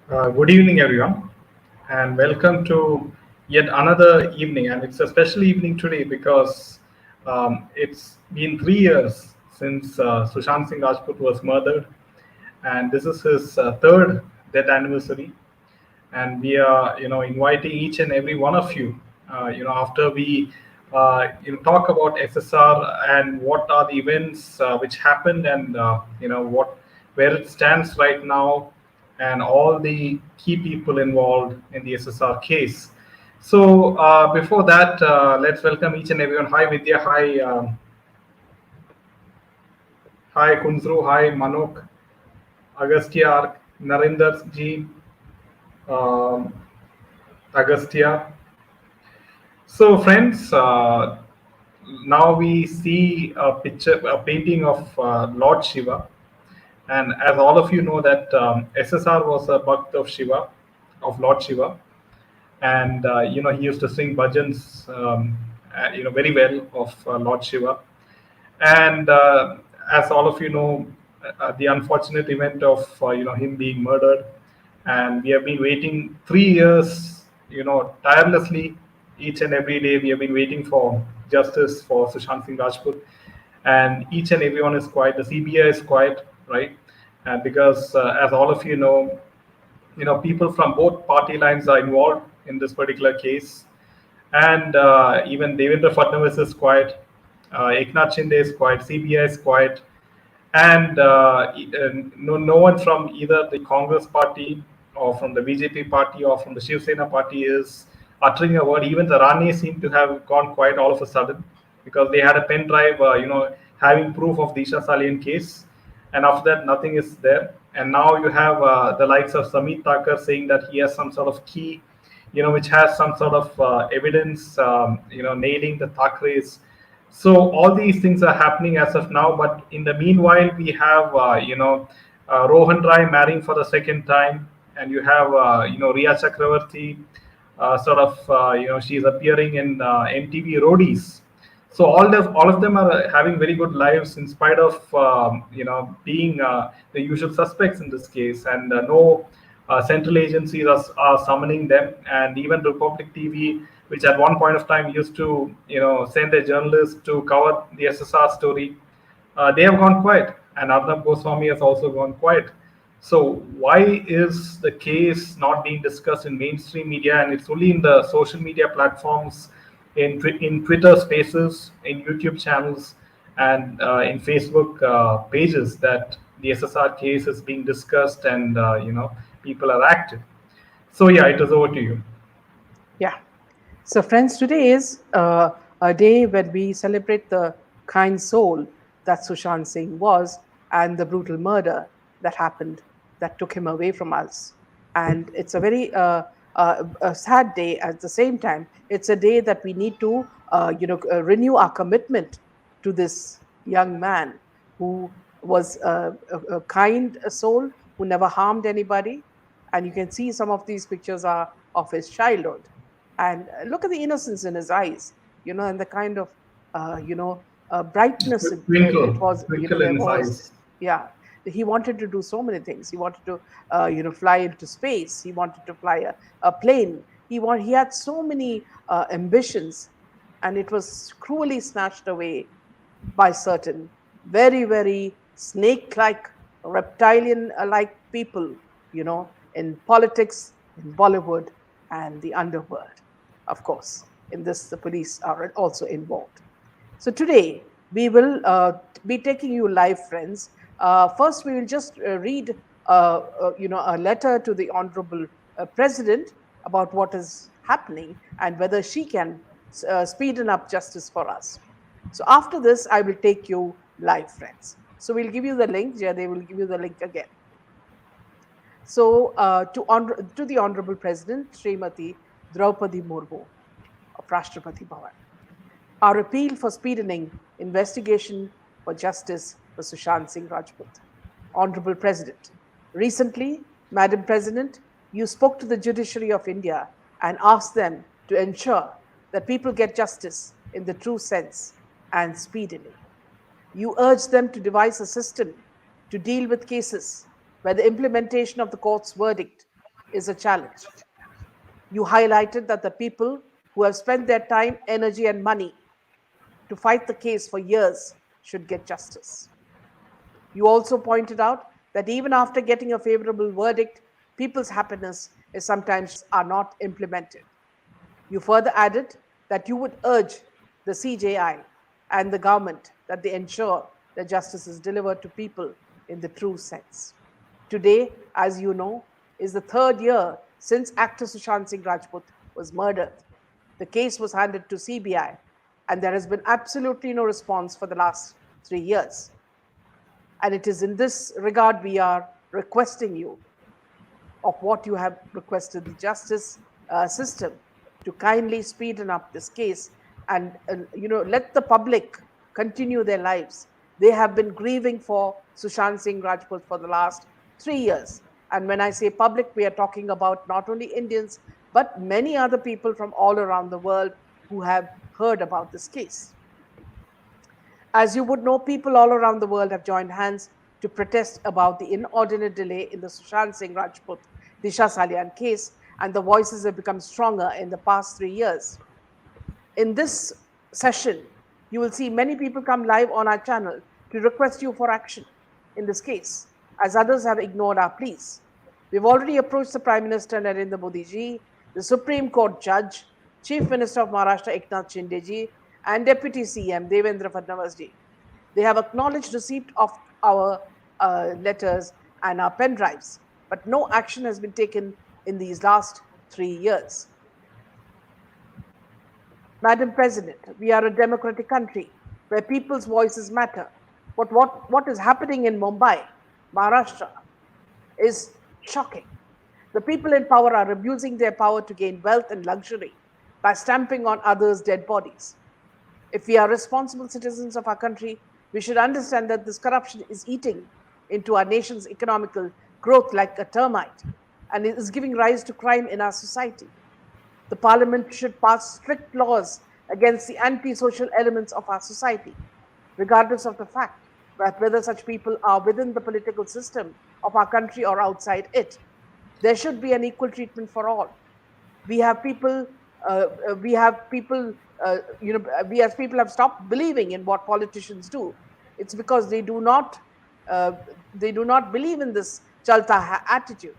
Good evening, everyone, and welcome to yet another evening. And it's a special evening today because it's been 3 years since Sushant Singh Rajput was murdered, and this is his third death anniversary. And we are, inviting each and every one of you, after we, talk about SSR and what are the events which happened, and what where it stands right now, and all the key people involved in the SSR case. So before that, let's welcome each and everyone. Hi Vidya, hi Kunzru, hi Manok, Agastya, Narinder ji, um, Agastya. So, friends, now we see a painting of Lord Shiva, and as all of you know, that SSR was a bhakt of Shiva, of Lord Shiva, and he used to sing bhajans, very well of Lord Shiva. And as all of you know, the unfortunate event of him being murdered, and we have been waiting 3 years, tirelessly, each and every day. We have been waiting for justice for Sushant Singh Rajput, and each and everyone is quiet. The CBI is quiet, right? Because as all of you know, people from both party lines are involved in this particular case, and even Devendra Fadnavis is quiet, Eknath Shinde is quiet, CBI is quiet, and no one from either the Congress party or from the BJP party or from the Shiv Sena party is uttering a word. Even the Rani seem to have gone quiet all of a sudden because they had a pen drive, having proof of Disha Salian case, and after that nothing is there. And now you have the likes of Samit Thakur saying that he has some sort of key, which has some sort of evidence, nailing the Thakres. So all these things are happening as of now. But in the meanwhile, we have, Rohan Rai marrying for the second time, and you have, Riya Chakravarti, she's appearing in MTV Roadies. So all of them are having very good lives in spite of being the usual suspects in this case, and no central agencies are summoning them, and even Republic TV, which at one point of time used to send their journalists to cover the SSR story, they have gone quiet, and Arnab Goswami has also gone quiet. So why is the case not being discussed in mainstream media, and it's only in the social media platforms, in Twitter Spaces, in YouTube channels, and in Facebook pages that the SSR case is being discussed, and people are active. So yeah, it is over to you. Yeah. So, friends, today is a day when we celebrate the kind soul that Sushant Singh was and the brutal murder that happened that took him away from us. And it's a very a sad day at the same time. It's a day that we need to, renew our commitment to this young man who was a kind soul who never harmed anybody. And you can see some of these pictures are of his childhood, and look at the innocence in his eyes, and the kind of brightness it Twinkle, was, twinkle in there his was. eyes. Yeah, he wanted to do so many things. He wanted to fly into space. He wanted to fly a plane. He had so many ambitions, and it was cruelly snatched away by certain very, very snake like, reptilian like people, in politics, in Bollywood, and the underworld. Of course, in this, the police are also involved. So today, we will be taking you live, friends. First, we will just read, a letter to the Honorable President about what is happening and whether she can speeden up justice for us. So after this, I will take you live, friends. So we'll give you the link. Yeah, they will give you the link again. So to the Honorable President, Srimati Draupadi Murmu of Rashtrapati Bhavan. Our appeal for speeding investigation for justice for Sushant Singh Rajput. Honorable President, recently, Madam President, you spoke to the judiciary of India and asked them to ensure that people get justice in the true sense and speedily. You urged them to devise a system to deal with cases where the implementation of the court's verdict is a challenge. You highlighted that the people who have spent their time, energy, and money to fight the case for years should get justice. You also pointed out that even after getting a favorable verdict, people's happiness is sometimes are not implemented. You further added that you would urge the CJI and the government that they ensure that justice is delivered to people in the true sense. Today, as you know, is the third year since actor Sushant Singh Rajput was murdered. The case was handed to CBI, and there has been absolutely no response for the last 3 years. And it is in this regard we are requesting you of what you have requested the justice system to kindly speeden up this case and let the public continue their lives. They have been grieving for Sushant Singh Rajput for the last 3 years. And when I say public, we are talking about not only Indians, but many other people from all around the world who have heard about this case. As you would know, people all around the world have joined hands to protest about the inordinate delay in the Sushant Singh Rajput Disha Salian case, and the voices have become stronger in the past 3 years. In this session, you will see many people come live on our channel to request you for action in this case, as others have ignored our pleas. We've already approached the Prime Minister Narendra Modi ji, the Supreme Court Judge, Chief Minister of Maharashtra Eknath Shinde ji, and Deputy CM Devendra Fadnavis ji. They have acknowledged receipt of our letters and our pen drives, but no action has been taken in these last 3 years. Madam President, we are a democratic country where people's voices matter. But what is happening in Mumbai, Maharashtra, is shocking. The people in power are abusing their power to gain wealth and luxury by stamping on others' dead bodies. If we are responsible citizens of our country, we should understand that this corruption is eating into our nation's economical growth like a termite, and it is giving rise to crime in our society. The parliament should pass strict laws against the anti-social elements of our society, regardless of the fact that whether such people are within the political system of our country or outside it. There should be an equal treatment for all. We have people, we have people, we as people have stopped believing in what politicians do. It's because uh, they do not believe in this chalta attitude.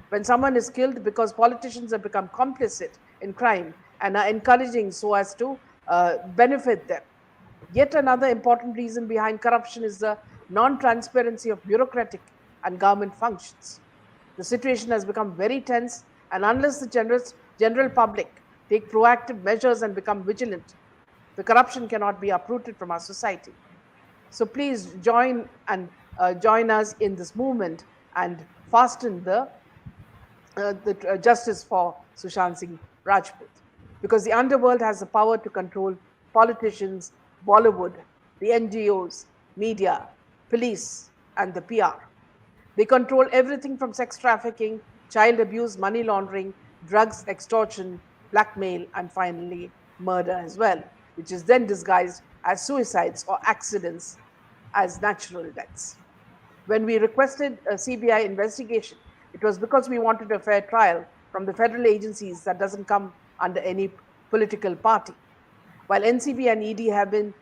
When someone is killed because politicians have become complicit in crime and are encouraging so as to benefit them. Yet another important reason behind corruption is the non-transparency of bureaucratic and government functions. The situation has become very tense, and unless the general public take proactive measures and become vigilant, the corruption cannot be uprooted from our society. So please join us in this movement and fasten the justice for Sushant Singh Rajput, because the underworld has the power to control politicians, Bollywood, the NGOs, media, police, and the PR. They control everything from sex trafficking, child abuse, money laundering, drugs, extortion, blackmail, and finally murder as well, which is then disguised as suicides or accidents as natural deaths. When we requested a CBI investigation, it was because we wanted a fair trial from the federal agencies that doesn't come under any political party. While NCB and ED have been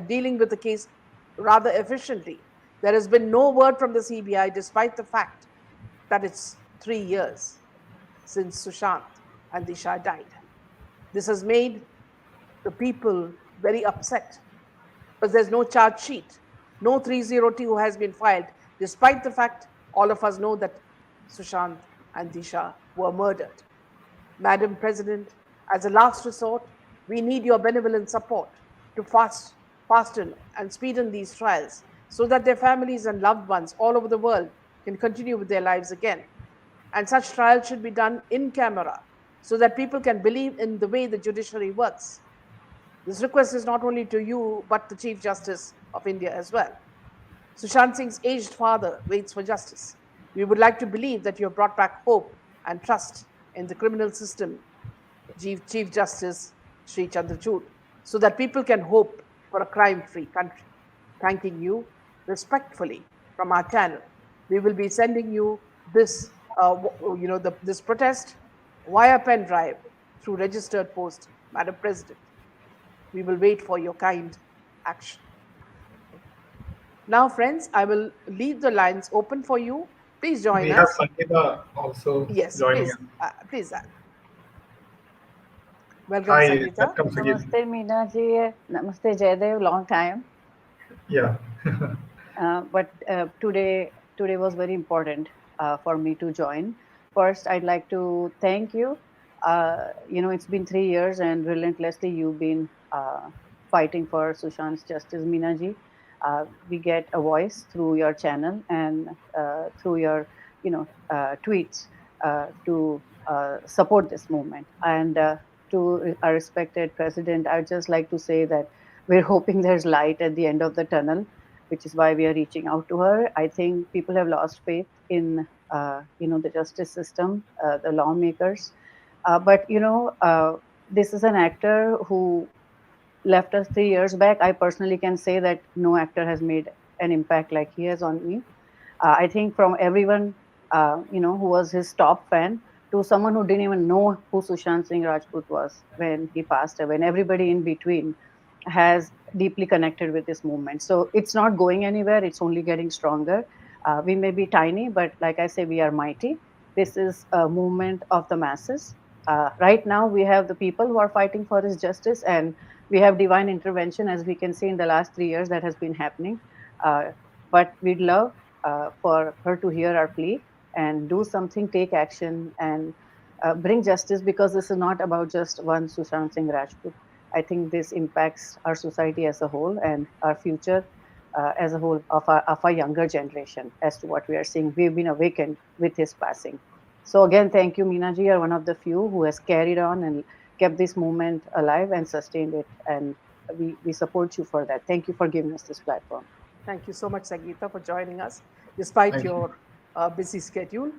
dealing with the case rather efficiently, there has been no word from the CBI despite the fact that it's 3 years since Sushant and Disha died. This has made the people very upset because there's no charge sheet, no 302 has been filed, despite the fact all of us know that Sushant and Disha were murdered. Madam President, as a last resort, we need your benevolent support to fasten and speeden these trials so that their families and loved ones all over the world can continue with their lives again. And such trials should be done in camera so that people can believe in the way the judiciary works. This request is not only to you, but the Chief Justice of India as well. Sushant Singh's aged father waits for justice. We would like to believe that you have brought back hope and trust in the criminal system, Chief Justice Sri Chandrachud, so that people can hope for a crime-free country. Thanking you respectfully from our channel. We will be sending you this this protest via pen drive through registered post, Madam President. We will wait for your kind action. Okay. Now, friends, I will leave the lines open for you. Please join We have us. Sangeeta also Yes, joining please, us. please. Welcome, Hi, Sangeeta. welcome Sangeeta. Namaste, Meena ji. Namaste, Jaydev. Long time. Yeah. But today was very important for me to join. First, I'd like to thank you. It's been 3 years, and relentlessly you've been fighting for Sushant's justice, Meena ji. We get a voice through your channel and through your, tweets to support this movement. And to our respected president, I'd just like to say that we're hoping there's light at the end of the tunnel, which is why we are reaching out to her. I think people have lost faith in the justice system, the lawmakers. But this is an actor who left us 3 years back. I personally can say that no actor has made an impact like he has on me. I think from everyone, who was his top fan to someone who didn't even know who Sushant Singh Rajput was when he passed away, and everybody in between has deeply connected with this movement. So it's not going anywhere, it's only getting stronger. We may be tiny, but like I say, we are mighty. This is a movement of the masses. Right now, we have the people who are fighting for his justice, and we have divine intervention, as we can see in the last 3 years that has been happening. But we'd love for her to hear our plea and do something, take action, and bring justice, because this is not about just one Sushant Singh Rajput. I think this impacts our society as a whole and our future as a whole of our younger generation as to what we are seeing. We've been awakened with his passing. So again, thank you, Meena ji. You're one of the few who has carried on and kept this movement alive and sustained it. And we support you for that. Thank you for giving us this platform. Thank you so much, Sangeeta, for joining us despite Thank you. your busy schedule.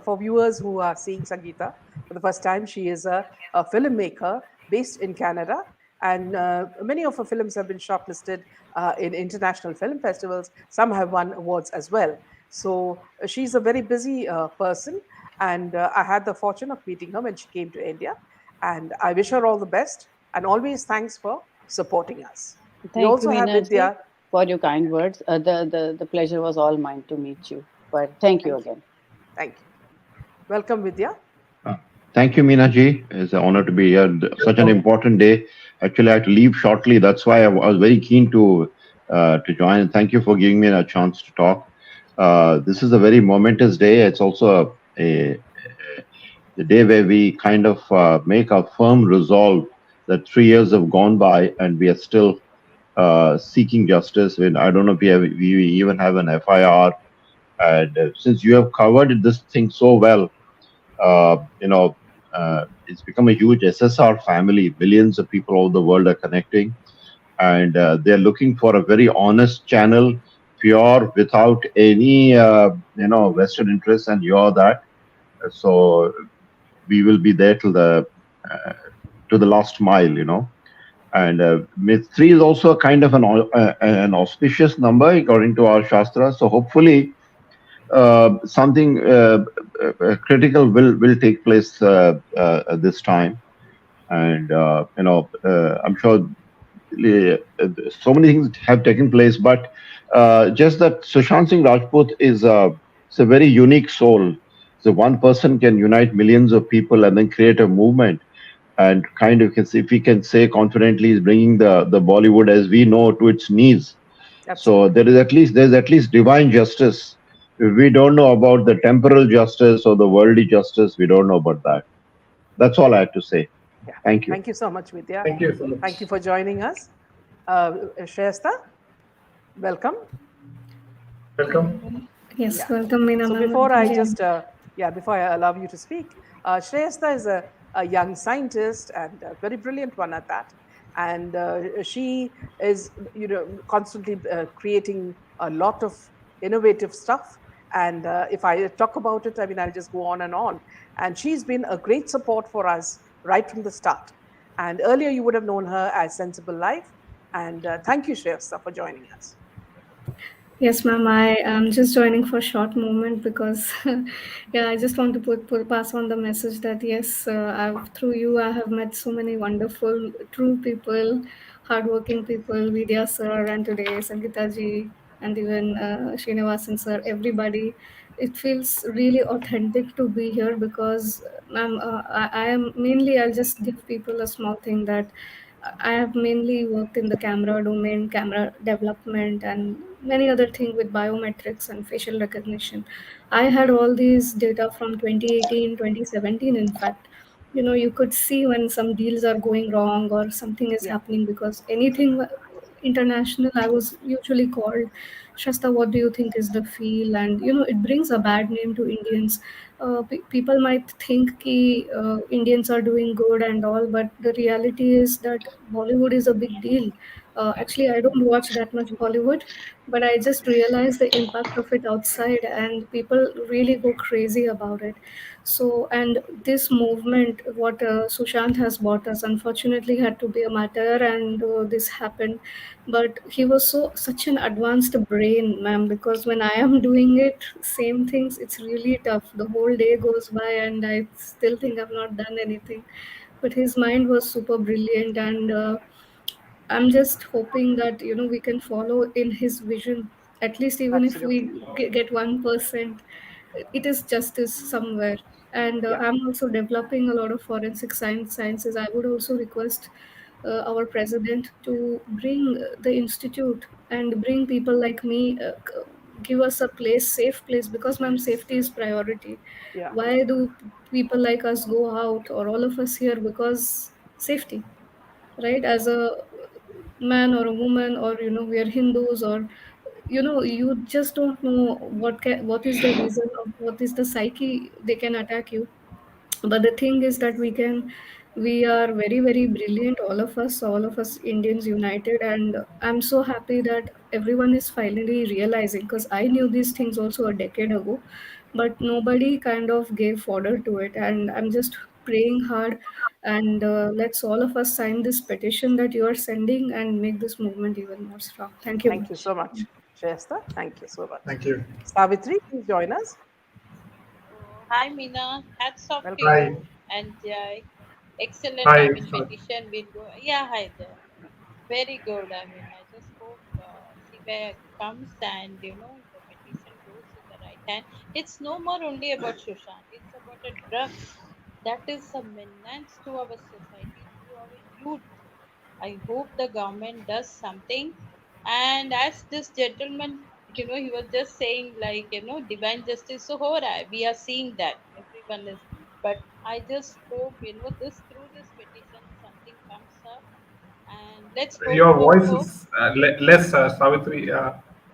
For viewers who are seeing Sangeeta for the first time, she is a filmmaker based in Canada, and many of her films have been shortlisted in international film festivals. Some have won awards as well. So she's a very busy person, and I had the fortune of meeting her when she came to India. And I wish her all the best, and always thanks for supporting us. We Thank you, also have Meena ji, Vidya. for your kind words. The pleasure was all mine to meet you. But thank you Thank you. again. Thank you. Welcome, Vidya. Uh, Thank you, Meena ji. It's an honor to be here. Such an Welcome. important day. Actually, I had to leave shortly. That's why I was very keen to join. And thank you for giving me a chance to talk. This is a very momentous day. It's also the day where we kind of make a firm resolve that 3 years have gone by and we are still seeking justice. When I don't know if we even have an FIR. And since you have covered this thing so well, uh, you know, it's become a huge SSR family. Millions of people all over the world are connecting, and they're looking for a very honest channel, pure, without any, vested interest. And you're that. So we will be there uh, to the last mile. And three is also a kind of an auspicious number according to our shastra. So hopefully something critical will take place this time, and I'm sure so many things have taken place, but just that Sushant Singh Rajput is a very unique soul. So one person can unite millions of people and then create a movement, and kind of if we can say confidently, is bringing the Bollywood as we know to its knees. So Absolutely. there's at least divine justice. We don't know about the temporal justice or the worldly justice. We don't know about that. That's all I had to say. Yeah. Thank you. Thank you so much, Vidya. Thank you so Thank much. you for joining us. Shreyasta, welcome. Welcome. Yeah. Yes, welcome, Meena So ma'am. before I just, before I allow you to speak, Shreyasta is a young scientist and a very brilliant one at that. And she is, constantly creating a lot of innovative stuff. And if I talk about it, I mean, I'll just go on and on. And she's been a great support for us right from the start. And earlier, you would have known her as Sensible Life. And thank you, Shreyasta, for joining us. Yes, ma'am. I am just joining for a short moment because, yeah, I just want to pass on the message that yes, through you, I have met so many wonderful, true people, hardworking people, Vidya sir, and today Sangeeta ji, and even Srinivasan sir, everybody. It feels really authentic to be here because, ma'am, I am mainly, I'll just give people a small thing that I have mainly worked in the camera domain, camera development, and many other things with biometrics and facial recognition. I had all these data from 2018, 2017, in fact. You could see when some deals are going wrong or something is Yeah, happening because anything international, I was usually called, Shasta, what do you think is the feel? And, it brings a bad name to Indians. People might think ki, Indians are doing good and all, but the reality is that Bollywood is a big deal. Actually, I don't watch that much Bollywood, but I just realized the impact of it outside, and people really go crazy about it. So, and this movement, what Sushant has brought us, unfortunately, had to be a matter, and this happened. But he was such an advanced brain, ma'am, because when I am doing it, same things, it's really tough. The whole day goes by, and I still think I've not done anything. But his mind was super brilliant, and I'm just hoping that we can follow in his vision. At least even if we absolutely. get 1%, it is justice somewhere. And Yeah, I'm also developing a lot of forensic sciences. I would also request our president to bring the institute and bring people like me, give us a place, safe place, because ma'am, safety is priority. yeah, Why do people like us go out, or all of us here? Because safety, right? As a man or a woman, or we are Hindus, or you just don't know what is the reason, of what is the psyche they can attack you. But the thing is that we are very, very brilliant, all of us Indians united, and I'm so happy that everyone is finally realizing, because I knew these things also a decade ago, but nobody kind of gave fodder to it. And I'm just praying hard, and let's all of us sign this petition that you are sending and make this movement even more strong. Thank you thank you much. so much, Shasta. Thank you so much. Thank you. Savitri, please join us. Oh, hi, Mina. Hats off to Welcome. Hi. you and Jai. Excellent. Hi. I mean, petition will go. Yeah, hi there. Very good. I mean, I just hope CBI comes and the petition goes in the right hand. It's no more only about Sushant. It's about a drugs that is a menace to our society, to our youth. I hope the government does something. And as this gentleman, he was just saying, like, divine justice. So, we are seeing that everyone is. But I just hope, this through this petition, something comes up. And let's Your hope, voice hope. is less, Savitri ji.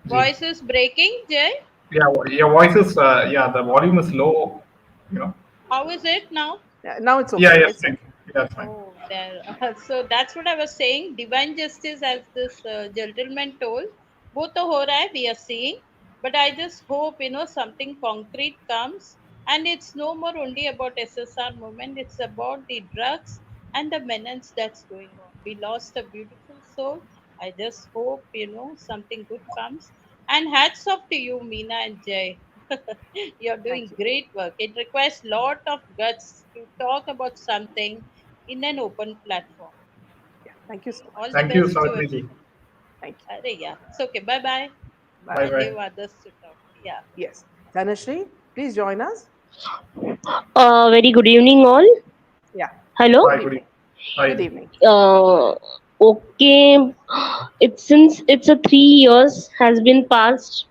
Voice is breaking, Jay. Yeah, your voice is, yeah, the volume is low, you know. How is it now? Yeah, now it's Yeah, okay. yes, It's fine. Yeah, it's fine. Oh, there. So that's what I was saying. Divine justice, as this gentleman told, both the hora we are seeing. But I just hope something concrete comes, and it's no more only about SSR movement. It's about the drugs and the menace that's going on. We lost a beautiful soul. I just hope something good comes. And hats off to you, Meena and Jay. You're thank doing you. great work. It requires lot of guts to talk about something in an open platform. Yeah, thank you so All much. the Thank you, best to Savitri ji. everyone. Thank you. Yeah, it's okay. Bye bye. Bye. Bye I'll bye. leave others to talk. Yeah. Yes, Dhanashree, please join us. Very good evening, all. Yeah, Hello. good Hi, good evening. evening. Good Hi. evening. Okay. It's since it's a 3 years has been passed,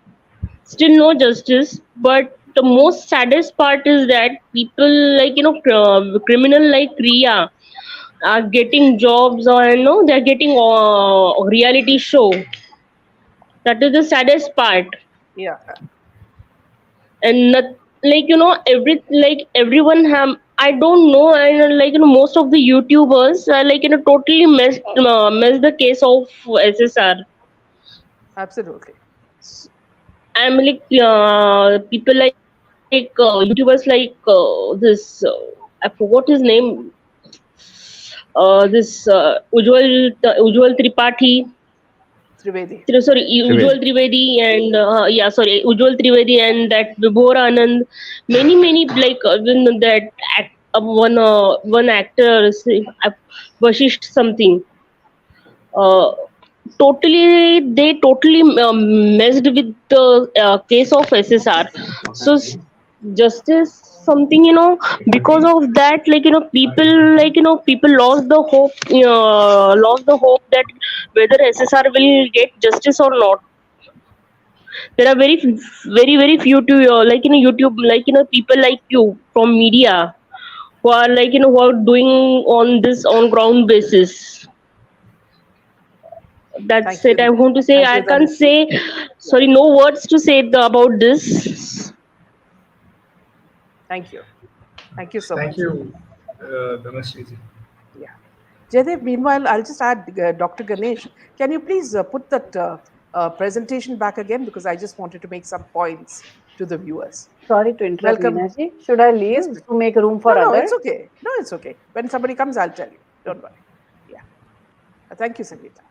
still no justice. But the most saddest part is that people like criminal like Riya are getting jobs, or they're getting reality show. That is the saddest part. Yeah, And not, everyone have, I don't know, and most of the YouTubers are totally messed the case of SSR. absolutely. I'm like people like YouTubers like this I forgot his name, this Ujwal Tripathi, Trivedi. Sorry, Ujjwal Trivedi. Trivedi and yeah, sorry, Ujjwal Trivedi and that Vibhor Anand, many like that one actor, Vashisht something. Uh, Totally, they totally messed with the case of SSR. So justice something, because of that, like, people, like, people lost the hope, lost the hope that whether SSR will get justice or not. There are very few to like, YouTube, like, people like you from media who are, like, who are doing on this on ground basis. That's Thank it, you. I want to say. Thank I you, can't Dhanesh. say, sorry, no words to say about this. Thank you. Thank you so Thank much. you, Dhanashriji. Yeah. Jaidev, meanwhile, I'll just add Dr. Ganesh. Can you please put that presentation back again? Because I just wanted to make some points to the viewers. Sorry to interrupt, Welcome. Minaji. Should I Yes, leave please. to make room No, for no, it's others? okay. No, it's okay. When somebody comes, I'll tell you. Don't worry. Yeah. Thank you, Sangeeta.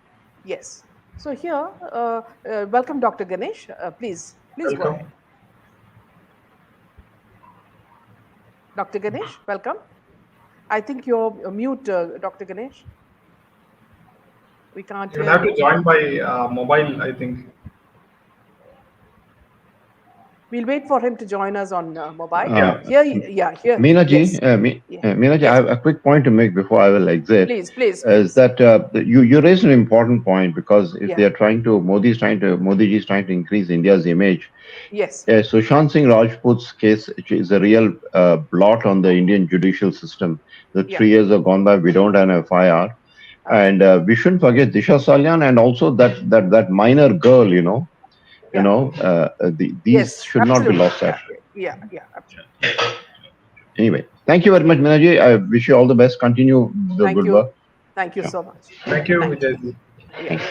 Yes. So here, welcome, Dr. Ganesh. Please go ahead. Welcome. Dr. Ganesh, welcome. I think you're mute, Dr. Ganesh. We can't You will hear have to you. join by mobile, I think. We'll wait for him to join us on mobile. Yeah. Here, yeah, here, Meenaji, yes, yeah, Meenaji, I yes. have a quick point to make before I will exit. Please, please, Is please. that you raised an important point, because if Yeah, they are trying to, Modi ji is trying to increase India's image. yes, Sushant Singh Rajput's case, which is a real blot on the Indian judicial system. The yeah, 3 years have gone by, we don't have an FIR, and absolutely. we shouldn't forget Disha Salyan, and also that minor girl. Yeah, These yes, should not be absolutely. lost Yeah, at. yeah, yeah, absolutely. Anyway, thank you very Yeah, much, Minaji. I wish you all the best. Continue the thank good you. work. Thank you Sure. so much. Thank you, Thank you. Vijayji. Yeah. Thank you.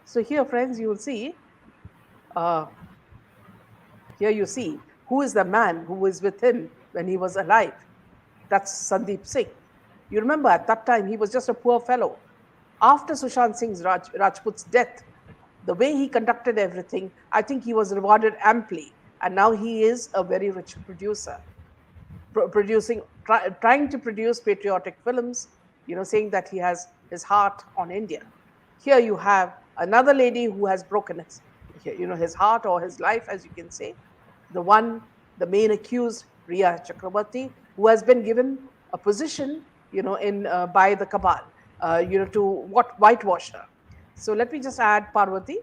So here, friends, you will see, uh, here you see who is the man who was with him when he was alive. That's Sandeep Singh. You remember at that time he was just a poor fellow. After Sushant Singh's Rajput's death, the way he conducted everything, I think he was rewarded amply. And now he is a very rich producer, trying to produce patriotic films, saying that he has his heart on India. Here you have another lady who has broken his heart or his life, as you can say. The one, the main accused, Riya Chakrabarti, who has been given a position, in by the cabal, to whitewash her. So let me just add Parvati.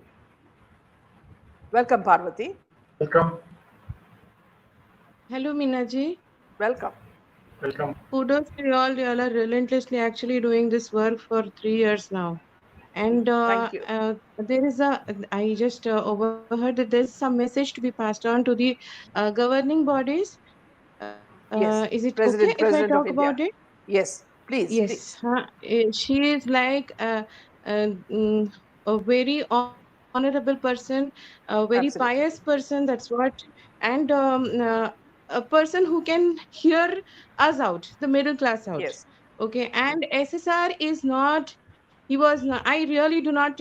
Welcome, Parvati. Welcome. Hello, Minaji. Welcome. Welcome. Kudos to you all. You all are relentlessly actually doing this work for 3 years now. And Thank you. there is I just overheard that there's some message to be passed on to the governing bodies. Is it Yes, okay if I talk about President it? of India. Yes, please, Yes, please. she is like uh, mm, a very honorable person, a very pious Absolutely. person. That's what, and a person who can hear us out, the middle class out. Yes, Okay, and SSR is not. He was not. I really do not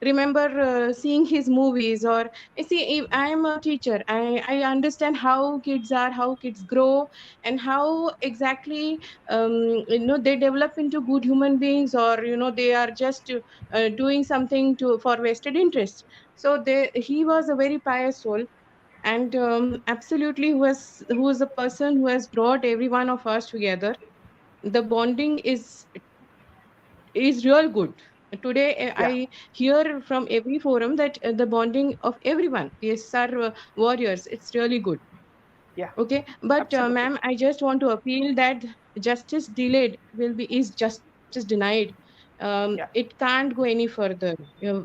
remember seeing his movies. Or you see, if I am a teacher. I understand how kids are, how kids grow, and how exactly they develop into good human beings, or they are just doing something to for vested interest. So he was a very pious soul, and absolutely who is a person who has brought every one of us together. The bonding is real good. Today yeah, I hear from every forum that the bonding of everyone, the SR warriors, it's really good. yeah, Okay, but absolutely. ma'am, I just want to appeal that justice delayed will be is justice denied. Yeah, It can't go any further.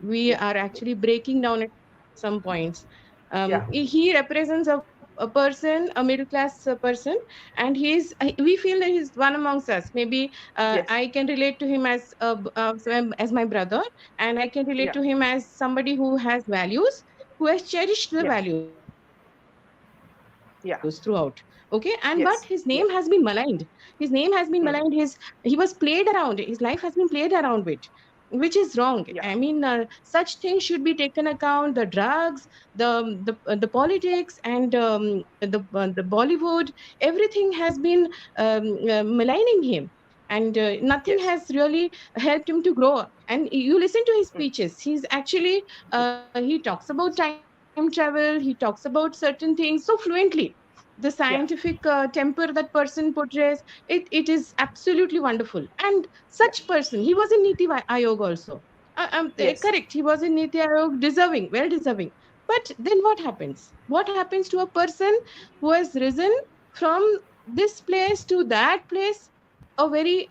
We yeah, are actually breaking down at some points. yeah, He represents a person, a middle class person, and we feel that he's one amongst us. Maybe I yes, can relate to him as as my brother, and I can relate yeah, to him as somebody who has values, who has cherished the yeah, values throughout. yeah, Okay, but Okay, and but Yes. his Yes. name has been maligned. His name has been Hmm. maligned. He was played around. His life has been played around with, which is wrong. Yeah. I mean, such things should be taken account. The drugs, the politics, and the Bollywood, everything has been maligning him, and nothing Yes. has really helped him to grow up. And you listen to his Hmm. speeches. He's actually he talks about time travel. He talks about certain things so fluently. The Yeah. scientific temper that person portrays, it is absolutely wonderful. And Yeah. such person, he was in Ayog also. Yes. Correct, he was in Niti Ayog, deserving, well deserving. But then what happens? What happens to a person who has risen from this place to that place, a very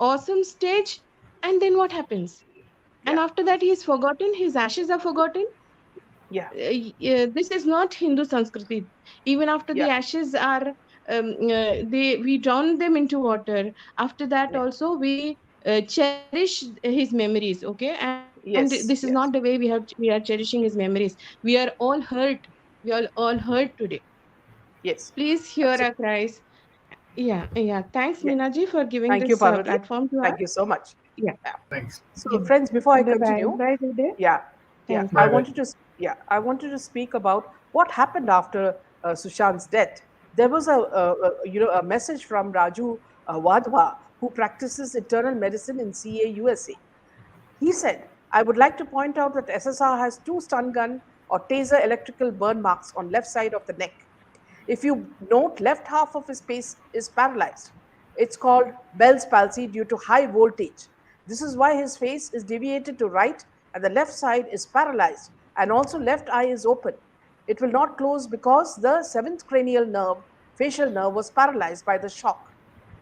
awesome stage, and then what happens? And Yeah. after that, he is forgotten, his ashes are forgotten. Yeah. This is not Hindu Sanskriti. Even after the Yeah. ashes are, we drown them into water. After that, Yeah. also we cherish his memories. Okay, and this is not the way Yes. Yes. we are cherishing his memories. We are all hurt. We are all hurt today. Yes. Please hear our Absolutely. cries. Yeah, yeah. Thanks, Yeah. Minaji, for giving Thank you, this Parvati. platform to us. Thank you so much. Yeah, Yeah. Thanks. So, yeah. friends, before I Bye bye. continue, Bye, today. yeah, yeah, Thanks. I Bye bye. wanted to, I wanted to speak about what happened after Sushant's death. There was a message from Raju Wadhwa, who practices internal medicine in CA USA. He said, I would like to point out that SSR has two stun gun or taser electrical burn marks on left side of the neck. If you note, left half of his face is paralyzed. It's called Bell's palsy due to high voltage. This is why his face is deviated to right and the left side is paralyzed and also left eye is open. It will not close because the seventh cranial nerve, facial nerve, was paralyzed by the shock.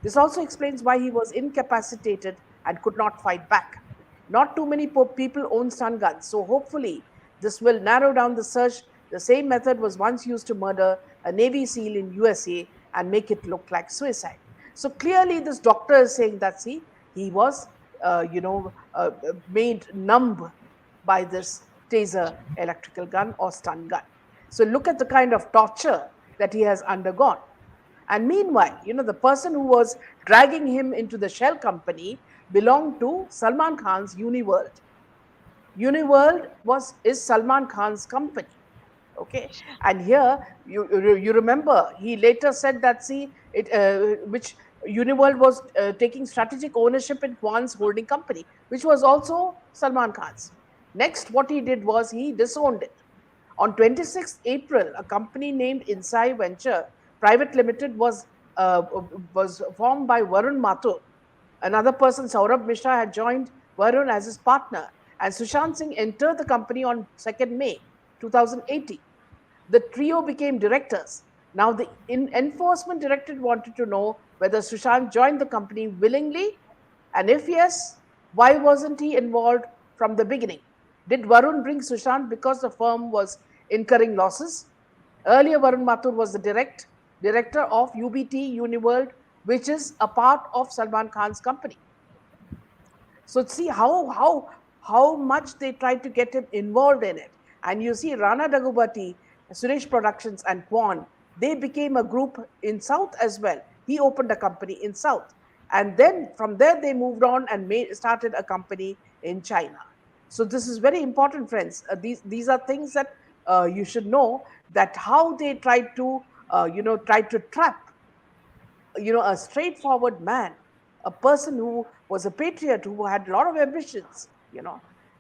This also explains why he was incapacitated and could not fight back. Not too many people own stun guns, so hopefully this will narrow down the search. The same method was once used to murder a Navy SEAL in USA and make it look like suicide. So clearly, this doctor is saying that see, he was, made numb by this taser electrical gun or stun gun. So look at the kind of torture that he has undergone. And meanwhile, the person who was dragging him into the shell company belonged to Salman Khan's Uniworld. Uniworld is Salman Khan's company. Okay, and here you remember he later said that see it which Uniworld was taking strategic ownership in Kwan's holding company, which was also Salman Khan's. Next, what he did was he disowned it. On 26th April, a company named Insai Venture Private Limited was formed by Varun Mathur. Another person, Saurabh Mishra, had joined Varun as his partner, and Sushant Singh entered the company on 2nd May 2018. The trio became directors. Now, the enforcement directorate wanted to know whether Sushant joined the company willingly, and if yes, why wasn't he involved from the beginning? Did Varun bring Sushant because the firm was incurring losses? Earlier, Varun Mathur was the director of UBT Uniworld, which is a part of Salman Khan's company. So see how much they tried to get him involved in it. And you see Rana Dagubati, Suresh Productions, and Kwan, they became a group in South as well. He opened a company in South. And then from there they moved on and started a company in China. So this is very important, friends. These are things that you should know, that how they tried to trap a straightforward man, a person who was a patriot, who had a lot of ambitions,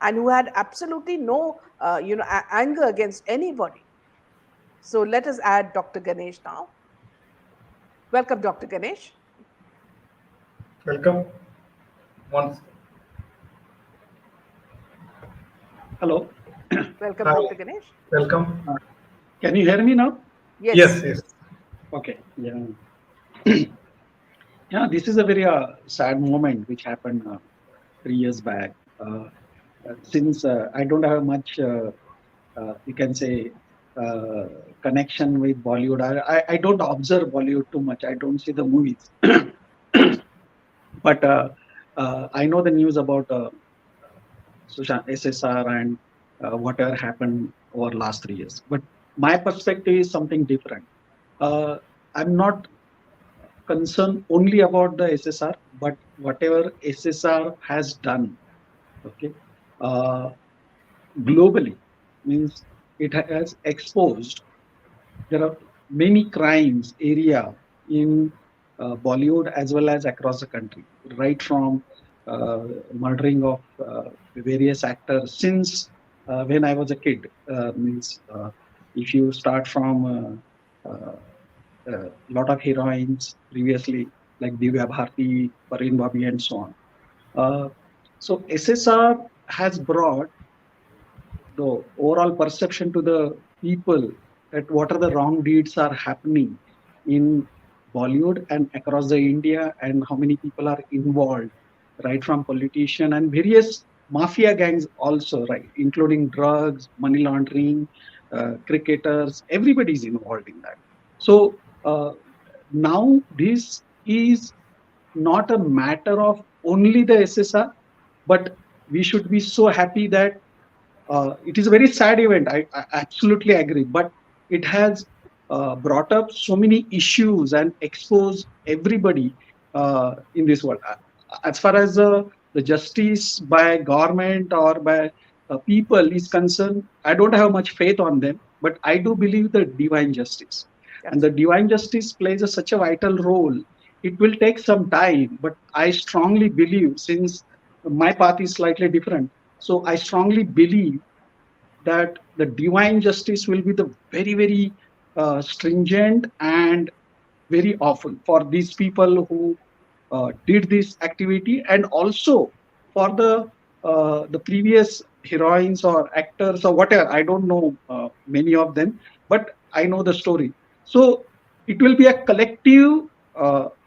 and who had absolutely no anger against anybody. So let us add Dr. Ganesh now. Welcome, Dr. Ganesh. Welcome. Once. Hello. Welcome, Hi. Dr. Ganesh. Welcome. Can you hear me now? Yes. Yes, yes. Okay. Yeah. Yeah. This is a very sad moment which happened 3 years back. Since I don't have much, you can say, uh, connection with Bollywood. I don't observe Bollywood too much. I don't see the movies. But I know the news about Sushant SSR and whatever happened over last 3 years. But my perspective is something different. Uh, I'm not concerned only about the SSR, but whatever SSR has done, okay, uh, globally, means it has exposed. There are many crimes area in Bollywood as well as across the country, right from uh, murdering of various actors since when I was a kid. Means if you start from a lot of heroines previously, like Divya Bharti, Pareen Babi, and so on. Uh, so SSR has brought the overall perception to the people that what are the wrong deeds are happening in Bollywood and across the India, and how many people are involved, right from politician and various mafia gangs also, right, including drugs, money laundering, cricketers, everybody is involved in that. So now this is not a matter of only the SSR, but we should be so happy that it is a very sad event. I absolutely agree, but it has brought up so many issues and exposed everybody in this world. As far as the justice by government or by people is concerned, I don't have much faith on them, but I do believe the divine justice, and Yes. the divine justice plays such a vital role. It will take some time, but I strongly believe, since my path is slightly different, so I strongly believe that the divine justice will be the very, very stringent and very often for these people who did this activity, and also for the previous heroines or actors or whatever. I don't know many of them, but I know the story. So it will be a collective,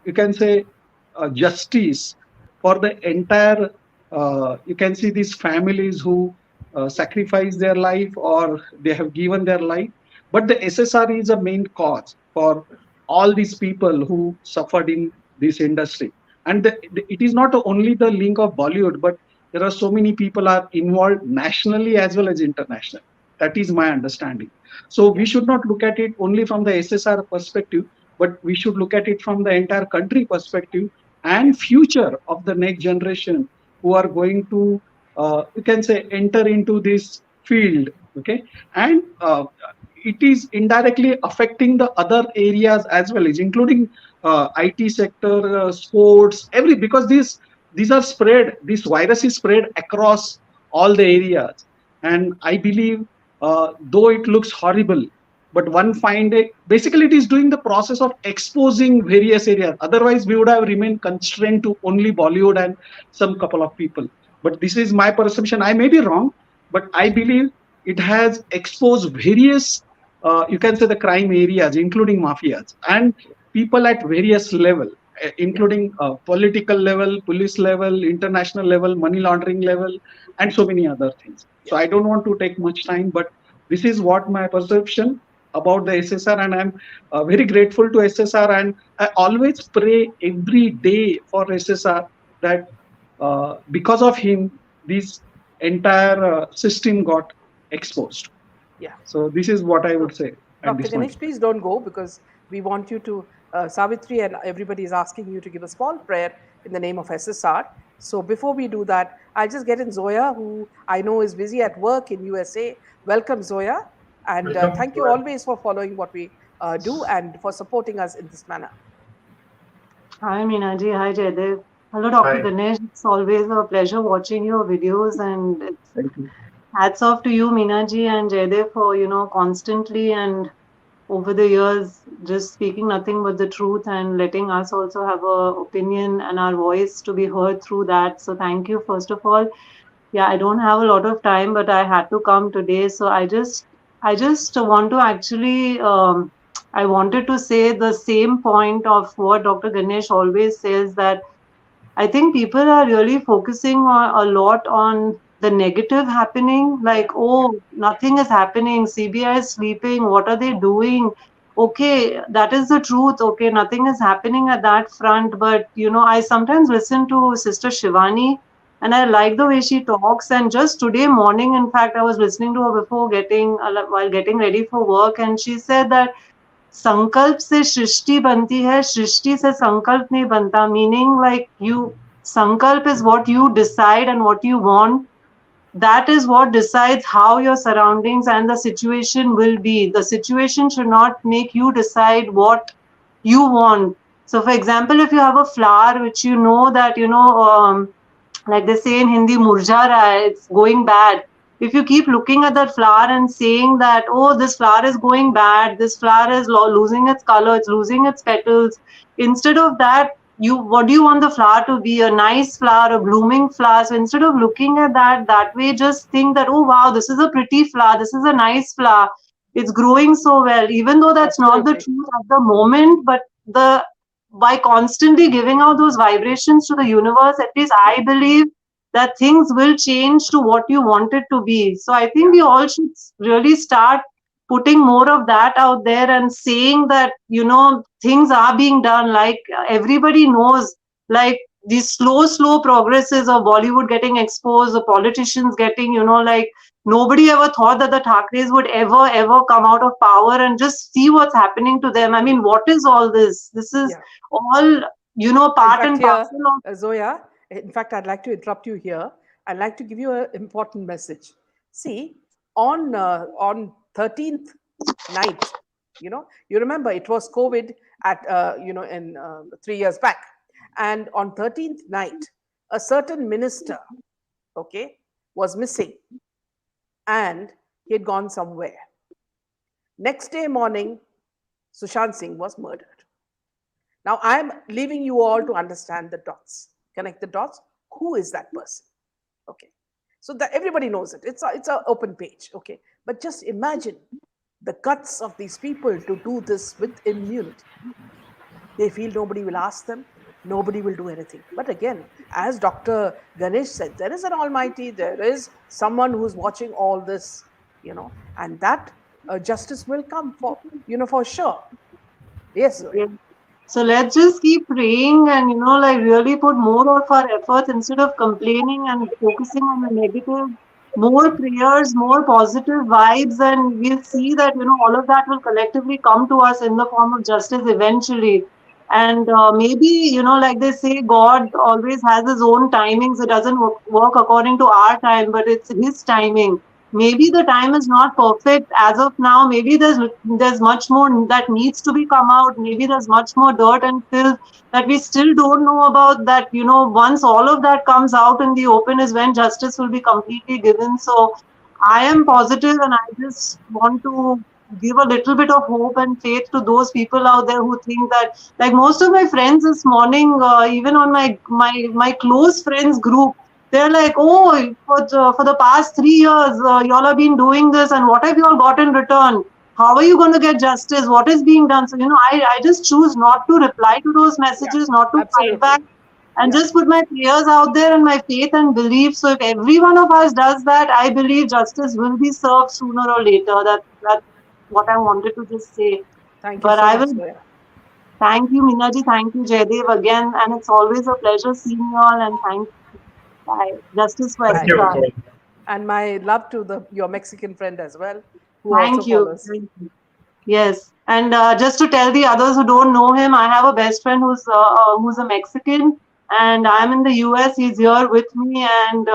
you can say, justice for the entire. You can see these families who sacrifice their life or they have given their life, but the SSR is a main cause for all these people who suffered in this industry. And it is not only the link of Bollywood, but there are so many people are involved nationally as well as internationally. That is my understanding. So we Yeah. should not look at it only from the SSR perspective, but we should look at it from the entire country perspective Yeah. and future of the next generation who are going to, you can say, enter into this field. Okay, and it is indirectly affecting the other areas as well, is including IT sector, sports, every, because these are spread. This virus is spread across all the areas, and I believe, though it looks horrible, but one find it, basically it is doing the process of exposing various areas. Otherwise, we would have remained constrained to only Bollywood and some couple of people. But this is my perception. I may be wrong, but I believe it has exposed various, you can say, the crime areas, including mafias and people at various level, Yeah. including political level, police level, international level, money laundering level, and so many other things. So Yeah. I don't want to take much time, but this is what my perception about the SSR, and I'm very grateful to SSR, and I always pray every day for SSR that because of him, this entire system got exposed. Yeah. So this is what I So, would say at Dr. this point. Ganesh, please don't go because we want you to, Savitri and everybody is asking you to give a small prayer in the name of SSR. So before we do that, I'll just get in Zoya, who I know is busy at work in USA. Welcome, Zoya. And Welcome. thank you always for following what we do and for supporting us in this manner. Hi, Meenaji. Hi, Jaydev. Hello, Dr. Hi. Ganesh. It's always a pleasure watching your videos, and it's Thank you. hats off to you, Meenaji and Jaydev, for constantly and over the years just speaking nothing but the truth and letting us also have a opinion and our voice to be heard through that. So thank you, first of all. Yeah, I don't have a lot of time, but I had to come today. So I just want to actually, I wanted to say the same point of what Dr. Ganesh always says, that I think people are really focusing a lot on the negative happening, like, oh, nothing is happening, CBI is sleeping, what are they doing? Okay, that is the truth. Okay, nothing is happening at that front. But, I sometimes listen to Sister Shivani and I like the way she talks. And just today morning, in fact, I was listening to her before while getting ready for work, and she said that संकल्प से सृष्टि बनती है, सृष्टि से संकल्प नहीं बनता. Meaning like you, sankalp is what you decide and what you want. That is what decides how your surroundings and the situation will be. The situation should not make you decide what you want. So, for example, if you have a flower which you know that, like they say in Hindi, murja raha hai, it's going bad. If you keep looking at that flower and saying that, oh, this flower is going bad, this flower is losing its color, it's losing its petals, instead of that, what do you want the flower to be? A nice flower, a blooming flower. So instead of looking at that way, just think that, oh wow, this is a pretty flower, this is a nice flower, it's growing so well, even though that's not the Absolutely. truth at the moment, but the by constantly giving out those vibrations to the universe, at least I believe that things will change to what you want it to be. So I think we all should really start putting more of that out there and saying that, things are being done. Like everybody knows, like these slow progresses of Bollywood getting exposed, the politicians getting, like nobody ever thought that the Thakres would ever come out of power, and just see what's happening to them. I mean, what is all this? This is Yeah. all, In part fact, and here, parcel of. Zoya, in fact, I'd like to interrupt you here. I'd like to give you an important message. See, on 13th night, you remember it was COVID at in 3 years back, and on 13th night, a certain minister, okay, was missing, and he had gone somewhere. Next day morning, Sushant Singh was murdered. Now, I'm leaving you all to understand the dots, connect the dots. Who is that person? Okay. So that everybody knows it. It's an open page. Okay. But just imagine the guts of these people to do this with immunity. They feel nobody will ask them, nobody will do anything. But again, as Dr. Ganesh said, there is an Almighty, there is someone who's watching all this, and that justice will come for sure. Yes, Zoya. Yeah. So let's just keep praying and, like really put more of our efforts instead of complaining and focusing on the negative. More prayers, more positive vibes, and we'll see that, all of that will collectively come to us in the form of justice eventually. And maybe, like they say, God always has his own timings. It doesn't work according to our time, but it's his timing. Maybe the time is not perfect as of now. Maybe there's much more that needs to be come out. Maybe there's much more dirt and filth that we still don't know about. That, once all of that comes out in the open is when justice will be completely given. So I am positive, and I just want to give a little bit of hope and faith to those people out there who think that, like most of my friends this morning, even on my close friends group, they're like, oh, for the past 3 years, y'all have been doing this, and what have you all got in return? How are you going to get justice? What is being done? So, I just choose not to reply to those Yeah, messages, not to fight back, absolutely. and Yeah, just put my prayers out there and my faith and belief. So, if every one of us does that, I believe justice will be served sooner or later. That's what I wanted to just say. thank you But so I much, will Zoya. thank you, Minaji. Thank you, Jaydev, again. And it's always a pleasure seeing you all. And thank you. Bye. Justice for Thank Bye. you. SSR. And my love to your Mexican friend as well, who also Thank you. follows. Thank you. Yes, and just to tell the others who don't know him, I have a best friend who's a Mexican, and I'm in the US. He's here with me, and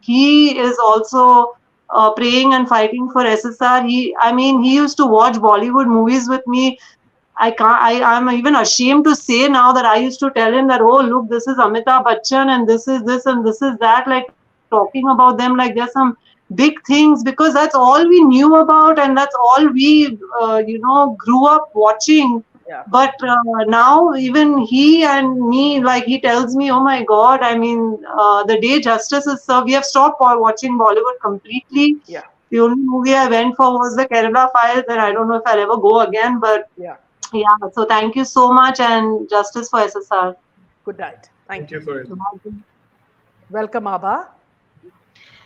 he is also praying and fighting for SSR. I mean, he used to watch Bollywood movies with me. I can't. I'm even ashamed to say now that I used to tell him that, oh, look, this is Amitabh Bachchan, and this is this, and this is that. Like talking about them like there's some big things, because that's all we knew about, and that's all we, grew up watching. Yeah, But now even he and me, like he tells me, oh my God, I mean, the day justice is served, we have stopped watching Bollywood completely. yeah, The only movie I went for was the Kerala Files, and I don't know if I'll ever go again. But yeah. yeah, so thank you so much, and justice for SSR. Good night. Thank Thank you. you, Zoya. Welcome, Abha.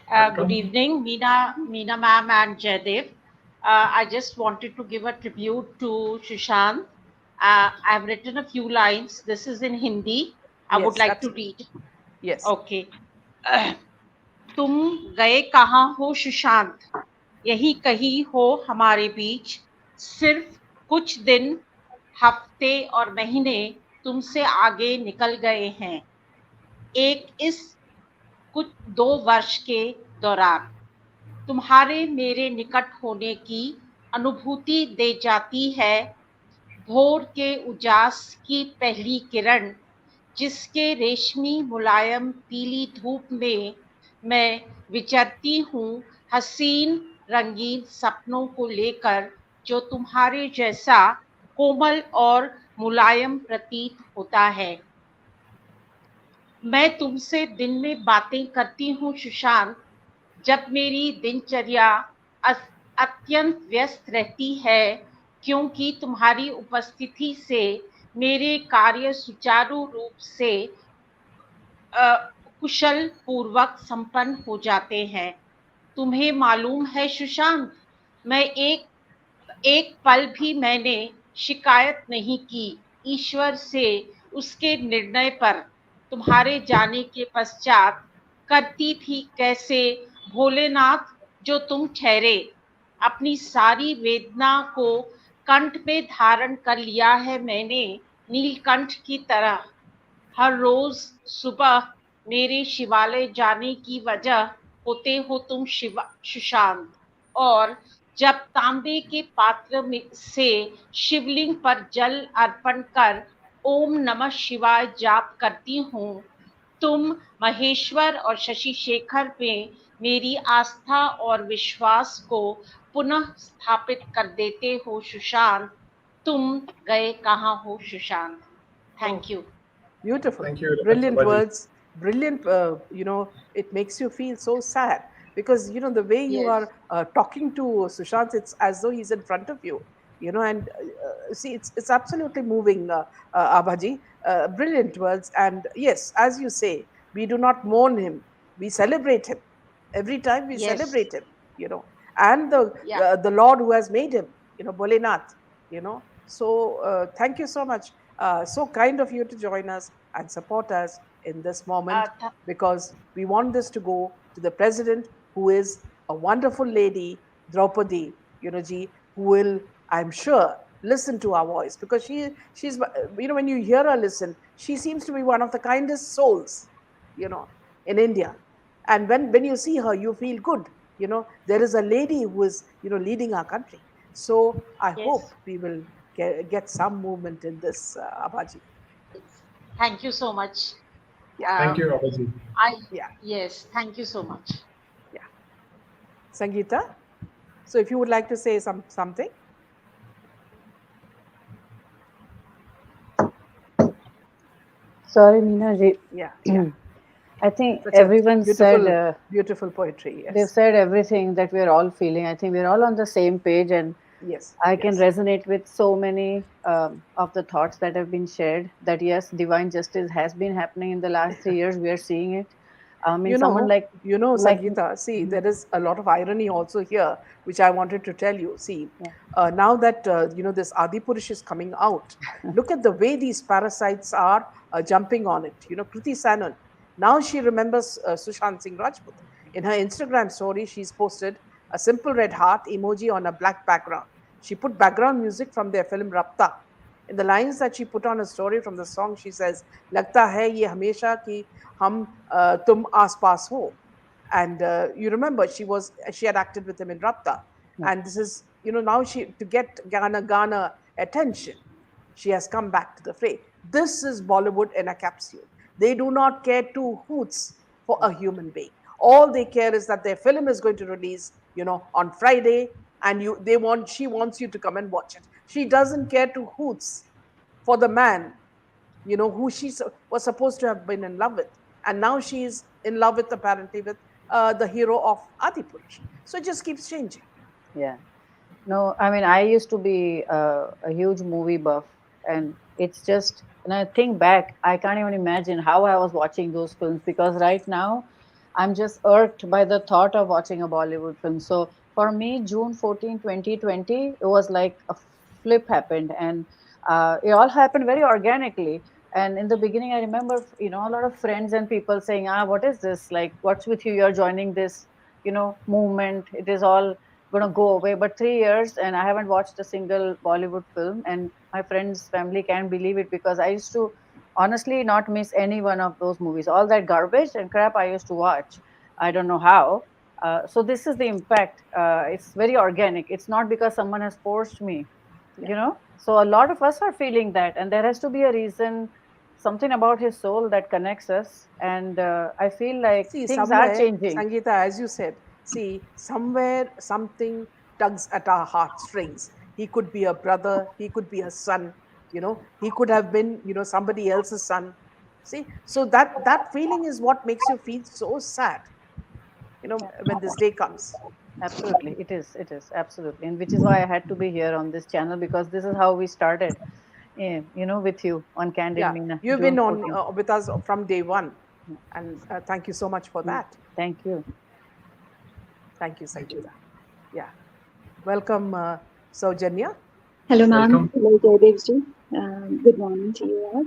Good Welcome. evening, Meena ma'am and Jaydev. I just wanted to give a tribute to Sushant. I've written a few lines. This is in Hindi. I would Yes, like to that's read. yes. Okay. तुम गए कहाँ हो सुशांत, यही कहीं हो हमारे बीच, सिर्फ कुछ दिन, हफ्ते और महीने तुमसे आगे निकल गए हैं, एक इस कुछ 2 वर्ष के दौरान। तुम्हारे मेरे निकट होने की अनुभूति दे जाती है भोर के उजास की पहली किरण, जिसके रेशमी मुलायम पीली धूप में मैं विचरती हूँ, हसीन रंगीन सपनों को लेकर, जो तुम्हारे जैसा कोमल और मुलायम प्रतीत होता है। मैं तुमसे दिन में बातें करती हूँ सुशांत, जब मेरी दिनचर्या अत्यंत व्यस्त रहती है, क्योंकि तुम्हारी उपस्थिति से मेरे कार्य सुचारू रूप से कुशल पूर्वक संपन्न हो जाते हैं। तुम्हें मालूम है सुशांत, मैं एक पल भी मैंने शिकायत नहीं की ईश्वर से उसके निर्णय पर। तुम्हारे जाने के पश्चात करती थी कैसे, भोलेनाथ जो तुम ठहरे, अपनी सारी वेदना को कंठ में धारण कर लिया है मैंने, नीलकंठ की तरह। हर रोज सुबह मेरे शिवालय जाने की वजह होते हो तुम सुशांत। और जब तांबे के पात्र में से शिवलिंग पर जल अर्पण कर ओम नमः शिवाय जाप करती हूँ, तुम महेश्वर और शशि शेखर में मेरी आस्था और विश्वास को पुनः स्थापित कर देते हो सुशांत। तुम गए कहाँ हो Sushant? Oh, thank you. beautiful, Thank you very much, brilliant Abaji. words, brilliant. It makes you feel so sad because the way you Yes. are talking to Sushant, it's as though he's in front of you. And see, it's absolutely moving, Abhaji. Brilliant words, and yes, as you say, we do not mourn him, we celebrate him. Every time we Yes. celebrate him, and Yeah. the Lord who has made him, Bolenath. So thank you so much. So kind of you to join us and support us in this moment, th- because we want this to go to the president, who is a wonderful lady, Draupadi, ji, who will, I'm sure, listen to our voice, because she's, when you hear her listen, she seems to be one of the kindest souls, you know, in India. And when you see her, you feel good. There is a lady who is, leading our country. So I yes. hope we will get some movement in this, Abaji. Thank you so much. Yeah, Thank Um, you, Abaji. I yeah, Yes. Thank you so much. yeah. Sangeeta, so if you would like to say something. Sorry, Meena ji. Yeah, yeah. I think Such a everyone said beautiful, beautiful poetry. they've Yes, said everything that we're all feeling. I think we're all on the same page, and yes, I can yes. resonate with so many of the thoughts that have been shared. That yes, divine justice has been happening in the last 3 years. We are seeing it. In You someone know, like Sangeeta, see, Mhm. there is a lot of irony also here, which I wanted to tell you. See, Yeah. now that, this Adipurish is coming out, look at the way these parasites are jumping on it. Kriti Sanon, now she remembers Sushant Singh Rajput. In her Instagram story, she's posted a simple red heart emoji on a black background. She put background music from their film Rapta. In the lines that she put on a story from the song, she says, "Lagta hai ye hamesha ki hum tum aas paas ho." And you remember she had acted with him in Rapta, Yeah. and this is, now she, to get Ghana attention, she has come back to the fray. This is Bollywood in a capsule. They do not care two hoots for a human being. All they care is that their film is going to release, on Friday, and she wants you to come and watch it. She doesn't care two hoots for the man, who she was supposed to have been in love with. And now she's in love with, apparently, with the hero of Adipurish. So it just keeps changing. Yeah. No, I mean, I used to be a huge movie buff, and it's just, when I think back, I can't even imagine how I was watching those films, because right now I'm just irked by the thought of watching a Bollywood film. So for me, June 14, 2020, it was like a flip happened, and it all happened very organically. And in the beginning, I remember, a lot of friends and people saying, what is this? Like, what's with you? You're joining this, movement. It is all going to go away. But 3 years and I haven't watched a single Bollywood film, and my friends' family can't believe it because I used to honestly not miss any one of those movies. All that garbage and crap I used to watch. I don't know how. So this is the impact. It's very organic. It's not because someone has forced me, you know. So a lot of us are feeling that, and there has to be a reason, something about his soul that connects us. And I feel like See, things are somewhere, changing. Sangeeta, as you said, see, somewhere something tugs at our heartstrings. He could be a brother, he could be a son, he could have been, somebody else's son. See, so that feeling is what makes you feel so sad, when this day comes. Absolutely, it is. It is absolutely, and which is why I had to be here on this channel, because this is how we started. With you on Candid Yeah, Meena, you've June been on 14th. with us from day one, and thank you so much for that. Thank you. Thank you, Sangeeta. Yeah, welcome, Saujanya. Hello, ma'am. Welcome. Hello, Jayadevji. Good morning to you all.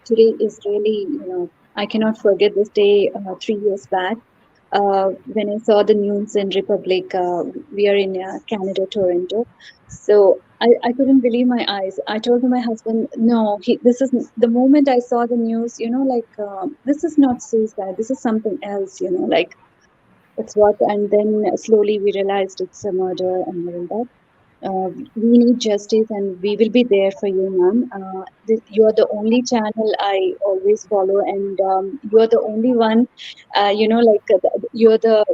Today is really, I cannot forget this day 3 years back when I saw the news in Republic. We are in Canada, Toronto. So I couldn't believe my eyes. I told my husband, no, this is the moment I saw the news, this is not suicide. This is something else, like it's what. And then slowly we realized it's a murder and all that. We need justice, and we will be there for you, ma'am. You are the only channel I always follow, and you are the only one. You're the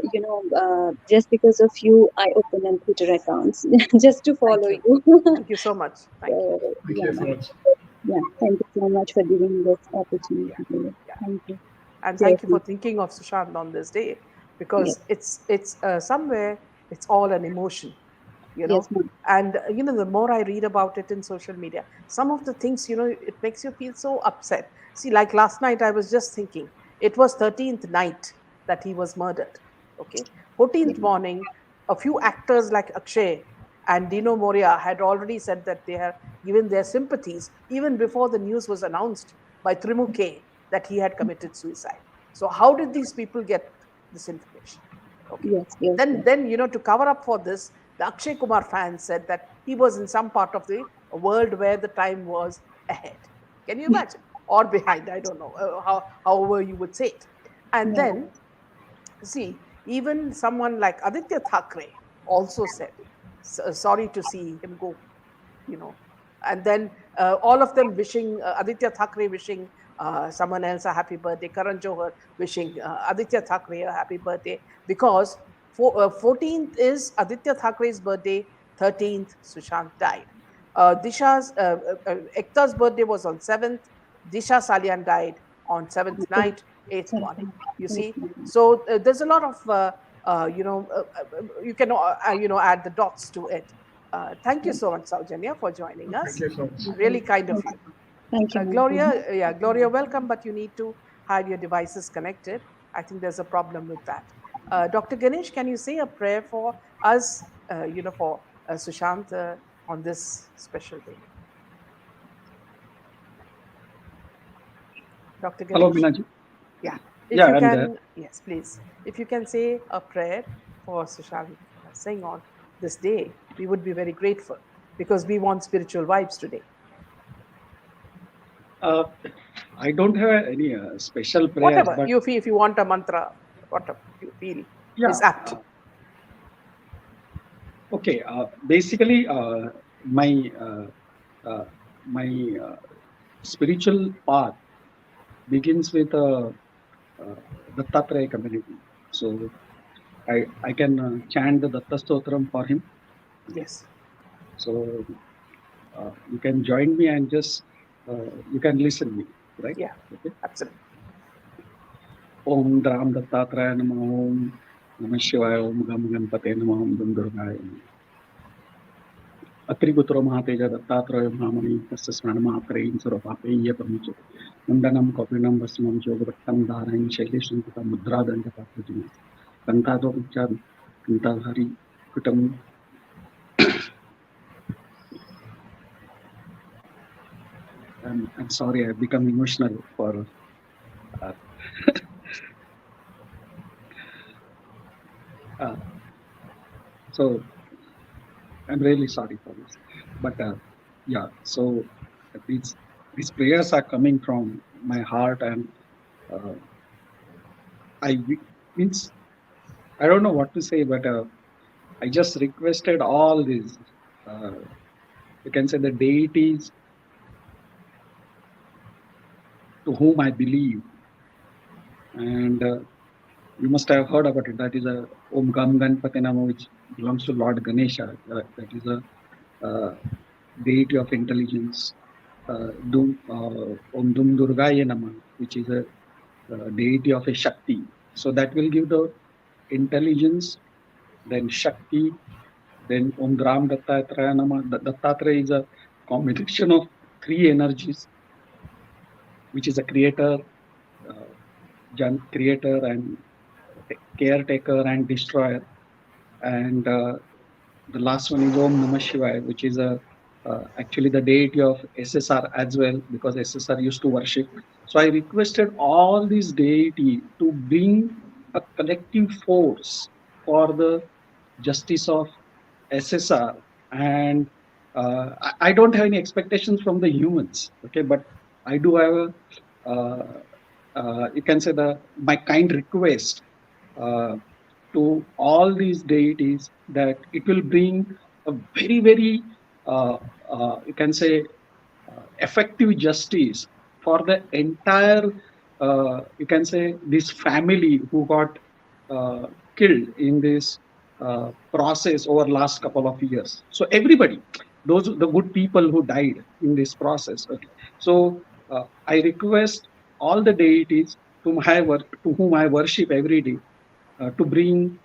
just because of you, I open and Twitter accounts just to Thank follow you. you. Thank you so much. Thank you. So, Thank yeah, you so ma'am. much. Yeah, thank you so much for giving this opportunity. Yeah, yeah. Thank you. And Yes, thank you for ma'am. thinking of Sushant on this day, Yes, because it's somewhere it's all an emotion, you yes, know. ma'am. And the more I read about it in social media, some of the things, it makes you feel so upset. See, like last night, I was just thinking it was 13th night that he was murdered. Okay, 14th morning, a few actors like Akshay and Dino Moria had already said that they had given their sympathies even before the news was announced by Trimuke that he had committed suicide. So how did these people get this information? Okay. Yes, yes, yes, Then to cover up for this, the Akshay Kumar fans said that he was in some part of the world where the time was ahead. Can you imagine? Or behind, I don't know, however you would say it. And yeah, then, see, even someone like Aditya Thackeray also said, sorry to see him go, you know. And then all of them wishing, Aditya Thackeray wishing someone else a happy birthday, Karan Johar wishing Aditya Thackeray a happy birthday, because 14th is Aditya Thackeray's birthday, 13th Sushant died. Ekta's birthday was on 7th, Disha Salian died on 7th yes, night, 8th yes, morning. You yes, see, ma'am. so there's a lot of, you can, add the dots to it. Thank you Yes, so much, Saujanya, for joining Thank us. you so much. Really kind of you. thank you, ma'am. Gloria, yeah, Gloria, welcome, but you need to have your devices connected. I think there's a problem with that. Dr. Ganesh, can you say a prayer for us, for Sushant on this special day? Dr. Hello, Ganesh? Minaji. Yeah. If Yeah, you I'm there. can, yes, please. If you can say a prayer for Sushant Singh on this day, we would be very grateful, because we want spiritual vibes today. Uh, I don't have any special prayers, Whatever but you feel, if you want a mantra, whatever you feel yeah. is apt. Okay. Basically, my uh, uh, my uh, spiritual path begins with Dattatreya community. So I can chant the Datta Stotram for him. Yes. So you can join me and just you can listen me, right? Yeah. Okay. Absolutely. Om Dram Dattatreya Namah Om Namah Shivaya Om Gam Ganpate Namah Om Dum Durgaya अत्रिपुत्रो महातेज दत्तात्रेय महामणि तस्य स्मरणमात्रेण सर्वपापैः प्रमुच्यते मुण्डनं कौपीनं भस्मं योगभट्टं धारयन् शैलेशं मुद्रादण्डपात्रजिनं कन्तादोपचार कन्ताधारी कुटं I'm sorry, I've become emotional for uh, So I'm really sorry for this, but yeah. So these these prayers are coming from my heart, and uh, means I don't know what to say, but I just requested all these. Uh, you can say the deities to whom I believe, and you must have heard about it. That is a Om Gam Ganpati Nama, which belongs to Lord Ganesha. That is a deity of intelligence. Om Dum Durgaya Nama, which is a deity of a Shakti. So that will give the intelligence, then Shakti, then Om Gram Dattatreya Nama. Dattatreya is a combination of three energies, which is a creator, uh, creator and caretaker and destroyer. And the last one is Om Namah Shivaya, which is a actually the deity of SSR as well, because SSR used to worship. So I requested all these deity to bring a collective force for the justice of SSR, and I don't have any expectations from the humans. Okay, but I do have a you can say the my kind request uh, to all these deities that it will bring a very very uh, you can say effective justice for the entire you can say this family who got uh, killed in this process over last couple of years. So everybody, those the good people who died in this process. Okay, so I request all the deities to whom I worship every day to bring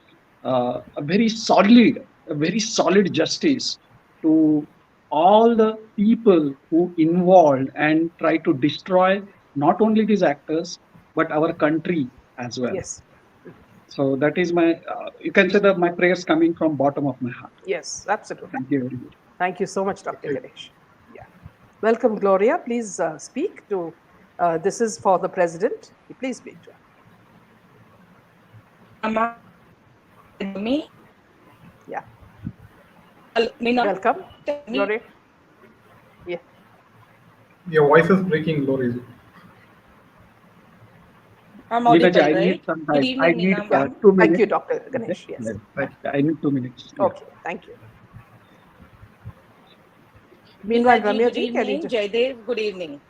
a very solid justice to all the people who involved and try to destroy not only these actors but our country as well. Yes. So that is my, you can say that my prayers coming from bottom of my heart. Yes, absolutely. Thank you very much. Thank you so much, Dr. Ganesh. Yeah. Welcome, Gloria. Please speak to, this is for the president. Please speak to her. Am I with me? Yeah. Meena, Welcome, me. Gloria. Yeah. Your voice is breaking, Lori. I'm Meenaji, audible, I need right? some Good time. I evening, need Meena Yeah. ma'am. 2 minutes. Thank you, Dr. Okay? Ganesh. Yes. Thank you. I need 2 minutes. Yeah. Okay. Thank you. Meanwhile, Meena ji, Ramya good ji, can you evening. just, Jaidev, good evening.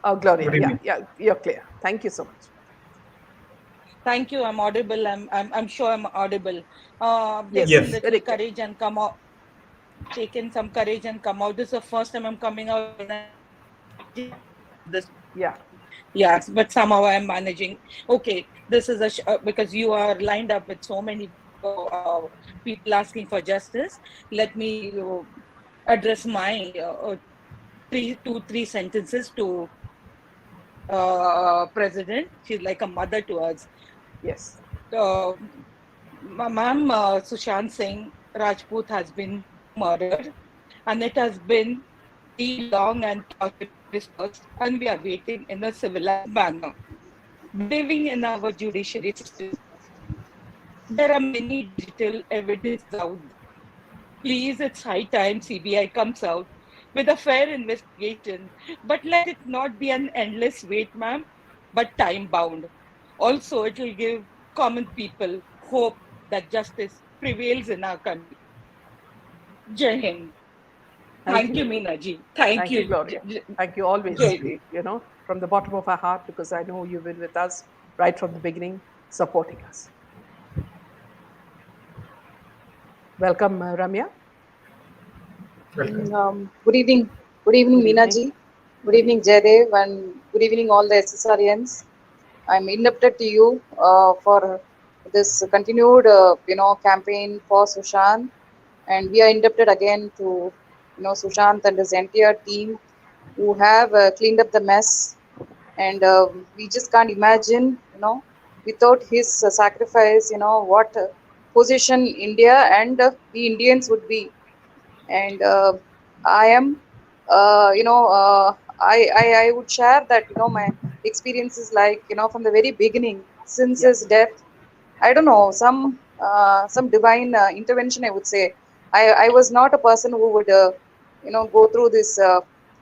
oh, Gloria. Good Yeah. evening. Yeah. You're clear. Thank you so much. Thank you. I'm audible. I'm sure I'm audible. Yes. Taken Yes. Very little clear. courage and come out. Taken some courage and come out. This is the first time I'm coming out in a this. Yeah. Yes, but somehow I'm managing. Okay, this is because you are lined up with so many people asking for justice. Let me address my three sentences to president. She's like a mother to us. Yes. Uh, Ma'am, Sushant Singh Rajput has been murdered, and it has been very long and torturous process, and we are waiting in a civilized manner, believing in our judiciary system. There are many digital evidences out there. Please, it's high time CBI comes out with a fair investigation, but let it not be an endless wait, ma'am, but time bound. Also, it will give common people hope that justice prevails in our country. Jai Hind. Thank Thank you. you, Meena ji. Thank Thank you, you, Gloria. Thank you always, Jai. from the bottom of our heart, because I know you've been with us right from the beginning, supporting us. Welcome, Ramya. Welcome. Good evening. Good evening, Good Meena evening. ji. Good Good evening, evening. Jaidev, and good evening, all the SSRians. I'm indebted to you for this continued, campaign for Sushant, and we are indebted again to, Sushant and his entire team who have cleaned up the mess, and we just can't imagine, without his sacrifice, what position India and we Indians would be. And I am I would share that my experiences, like from the very beginning since Yeah. his death. I don't know, some some divine intervention, I would say. I was not a person who would, go through this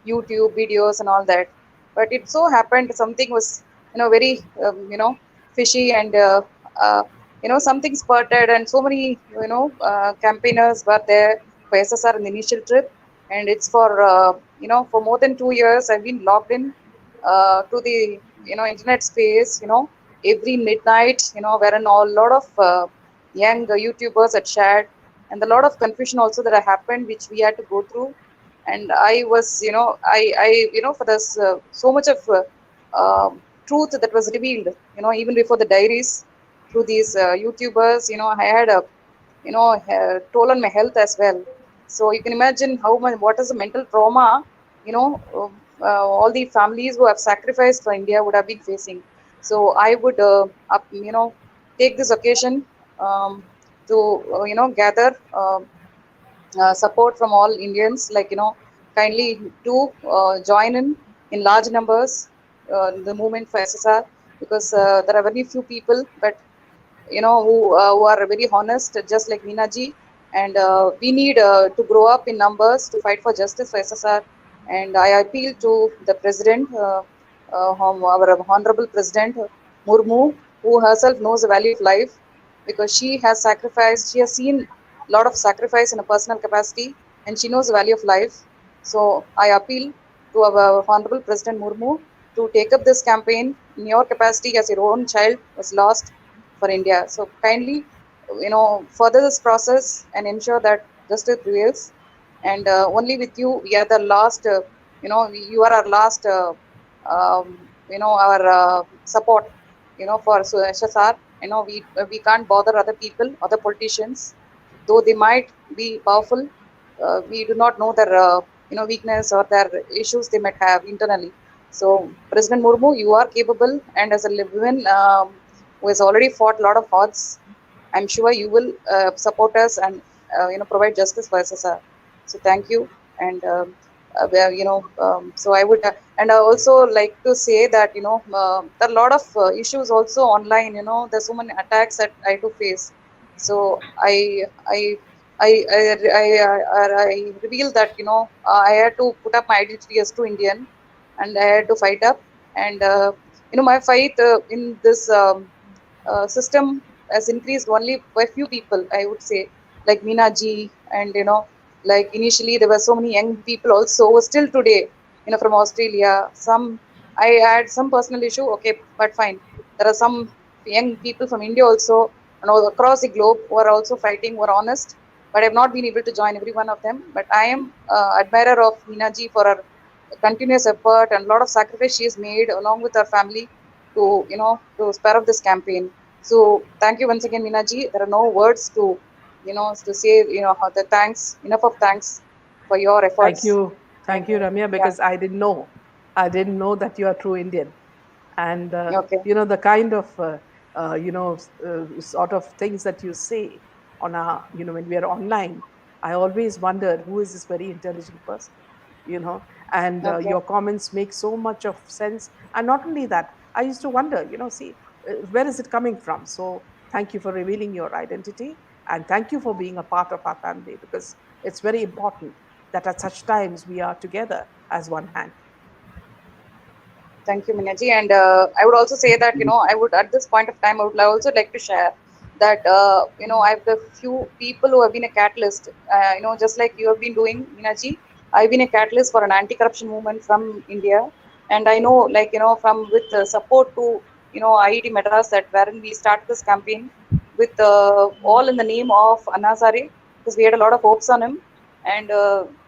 YouTube videos and all that. But it so happened something was, very, fishy and, something spurted and so many, campaigners were there for SSR in the initial trip. And it's for, for more than 2 years, I've been logged in to the, internet space, every midnight, wherein a lot of young YouTubers had shared, and a lot of confusion also that had happened, which we had to go through. And I was, for this so much of truth that was revealed, even before the diaries through these YouTubers, I had a, toll on my health as well. So you can imagine how much, what is the mental trauma, all the families who have sacrificed for India would have been facing. So I would, take this occasion um, to, gather support from all Indians, like, kindly do join in large numbers the movement for SSR, because there are very few people, but who are very honest, just like Meenaji. And we need to grow up in numbers to fight for justice for SSR. And I appeal to the president, our honorable president Murmu, who herself knows the value of life, because she has sacrificed, she has seen a lot of sacrifice in a personal capacity, and she knows the value of life. So I appeal to our honorable president Murmu to take up this campaign in your capacity, as your own child was lost for India. So kindly, further this process and ensure that justice prevails. And only with you, we are the last. You are our last. Our support. For SSR. We can't bother other people, other politicians, though they might be powerful. We do not know their weakness or their issues they might have internally. So President Murmu, you are capable, and as a woman who has already fought a lot of odds, I'm sure you will support us and provide justice for SSR. So thank you. And so I would, and I also like to say that there are a lot of issues also online. There's so many attacks that I do face. So I I revealed that I had to put up my identity as true Indian, and I had to fight up. And my fight in this system has increased only by few people, I would say, like Meena ji, and like initially there were so many young people also, still today, from Australia. Some I had some personal issue, okay, but fine. There are some young people from India also, and all across the globe, who are also fighting, who are honest. But I've not been able to join every one of them. But I am admirer of Meena ji for her continuous effort and a lot of sacrifice she has made along with her family to to spare up this campaign. So thank you once again, Minaji. There are no words to to say how the thanks, enough of thanks for your Thank efforts. you. And Thank you, Ramya, yeah, because I didn't know. I didn't know that you are true Indian. And, okay, the kind of, sort of things that you say on our, when we are online, I always wonder who is this very intelligent person, and okay, your comments make so much of sense. And not only that, I used to wonder, see, where is it coming from? So thank you for revealing your identity, and thank you for being a part of our family, because it's very important that at such times we are together as one hand. thank you, Minaji. And I would also say that I would at this point of time I would also like to share that I have the few people who have been a catalyst. Just like you have been doing, Minaji. I've been a catalyst for an anti-corruption movement from India, and I know, like from with support to IET Madras, that wherein we started this campaign with all in the name of Anasare, because we had a lot of hopes on him, and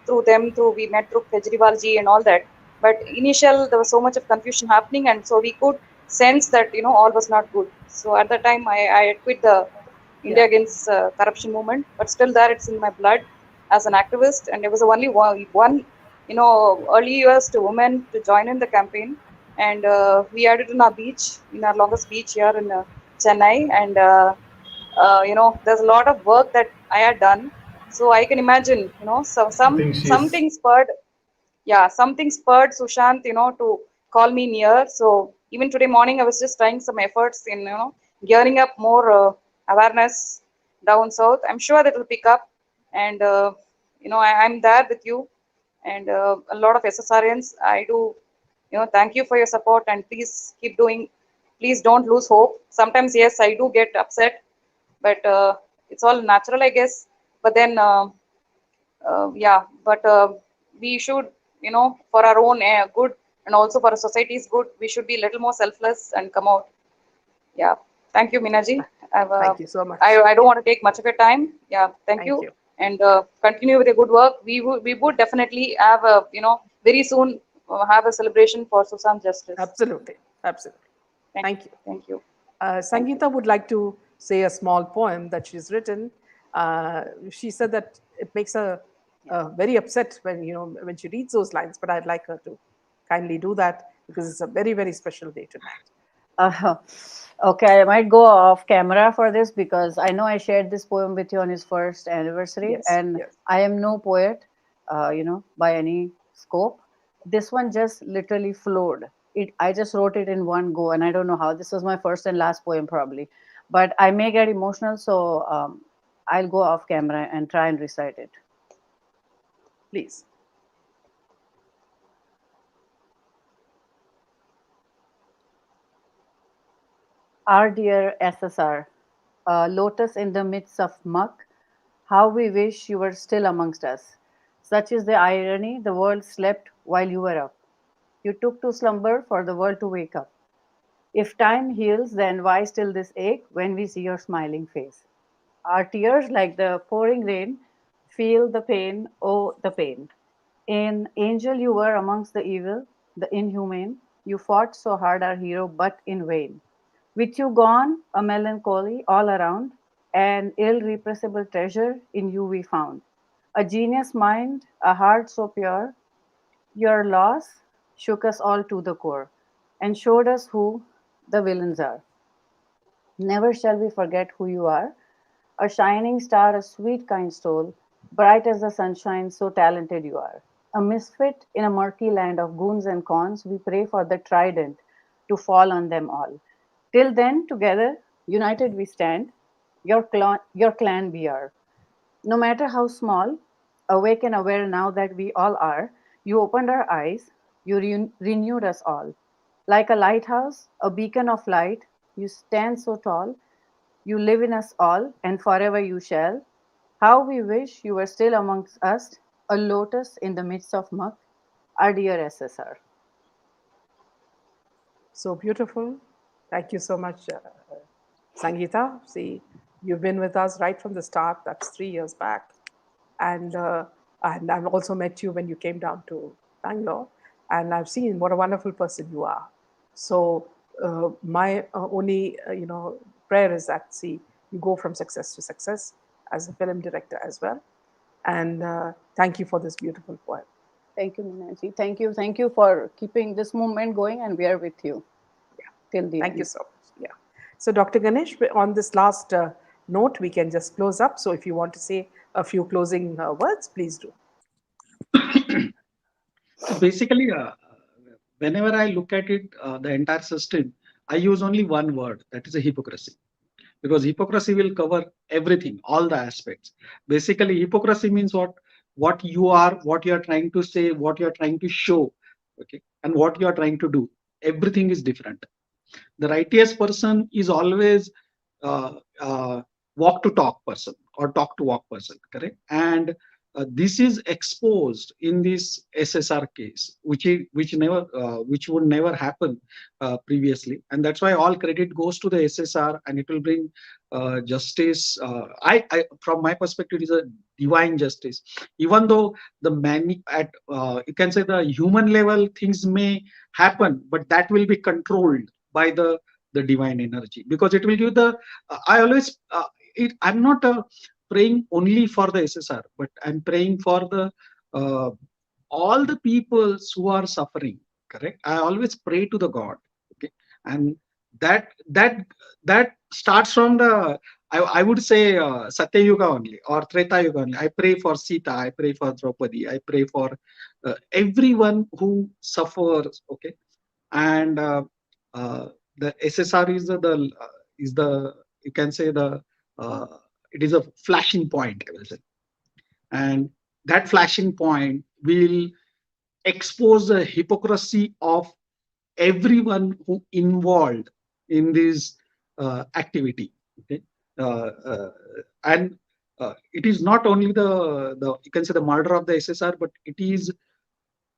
through we met through Kejriwal ji and all that. But initial there was so much of confusion happening, and so we could sense that all was not good. So at that time, I had quit the India Yeah. Against Corruption movement, but still there it's in my blood as an activist, and there was only one early years to women to join in the campaign, and we had it in our beach, in our longest beach here in Chennai, and there's a lot of work that I had done. So I can imagine, so I think she's something spurred, yeah, something spurred Sushant, to call me near. So even today morning, I was just trying some efforts in, gearing up more awareness down south. I'm sure that will pick up, and I'm there with you, and a lot of SSRNs. I do, thank you for your support, and please keep doing. Please don't lose hope. Sometimes, yes, I do get upset, but it's all natural, I guess. But then, yeah, but we should, for our own good and also for our society's good, we should be a little more selfless and come out. Yeah. Thank you, Minaji. Thank you so much. I don't want to take much of your time. Yeah. Thank Thank you. you. And continue with your good work. We would definitely have a, very soon have a celebration for Sushant justice. Absolutely. Absolutely. Thank you. Thank you. Sangeeta would like to say a small poem that she's written. She said that it makes her very upset when she reads those lines. But I'd like her to kindly do that because it's a very, very special day tonight. Uh, okay, I might go off camera for this because I know I shared this poem with you on his first anniversary, Yes, and yes. I am no poet, by any scope. This one just literally flowed. I just wrote it in one go, and I don't know how. This was my first and last poem, probably, but I may get emotional, so I'll go off camera and try and recite it. Please. Our dear SSR, a lotus in the midst of muck, how we wish you were still amongst us. Such is the irony, the world slept while you were up. You took to slumber for the world to wake up. If time heals, then why still this ache when we see your smiling face? Our tears, like the pouring rain, feel the pain, oh, the pain. An angel you were amongst the evil, the inhumane. You fought so hard, our hero, but in vain. With you gone, a melancholy all around, an irrepressible treasure in you we found. A genius mind, a heart so pure, your loss shook us all to the core and showed us who the villains are. Never shall we forget who you are, a shining star, a sweet, kind soul, bright as the sunshine, so talented you are. A misfit in a murky land of goons and cons, we pray for the trident to fall on them all. Till then, together, united we stand, your clan we are. No matter how small, awake and aware now that we all are, you opened our eyes, you renewed us all. Like a lighthouse, a beacon of light, you stand so tall, you live in us all, and forever you shall. How we wish you were still amongst us, a lotus in the midst of muck, our dear SSR. So beautiful. Thank you so much, Sangeeta. See, you've been with us right from the start. That's 3 years back. And I've also met you when you came down to Bangalore. And I've seen what a wonderful person you are. So my only, prayer is that, see, you go from success to success as a film director as well. And thank you for this beautiful poem. Thank you, Meenakshi. Thank you for keeping this movement going, and we are with you. Till the Thank end. you so much. Yeah. So, Dr. Ganesh, on this last note, we can just close up. So, if you want to say a few closing words, please do. So basically, whenever I look at it, the entire system, I use only one word, that is a hypocrisy. Because hypocrisy will cover everything, all the aspects. Basically, hypocrisy means what you are, what you are trying to say, what you are trying to show, okay, and what you are trying to do. Everything is different. The righteous person is always uh, uh, walk to talk person or talk to walk person, correct? And this is exposed in this SSR case, which would never happen previously, and that's why all credit goes to the SSR, and it will bring justice. From my perspective, it is a divine justice. Even though the man at you can say the human level things may happen, but that will be controlled by the divine energy, because it will give the I always I'm not praying only for the SSR, but I'm praying for the uh, all the peoples who are suffering, correct? I always pray to the God, okay? And that starts from the I would say Satya Yuga only, or Treta Yuga only. I pray for Sita, I pray for Draupadi, I pray for everyone who suffers, okay? And uh, the SSR is the you can say the uh, it is a flashing point, I will say. And that flashing point will expose the hypocrisy of everyone who involved in this activity. Okay, and it is not only the you can say the murder of the SSR, but it is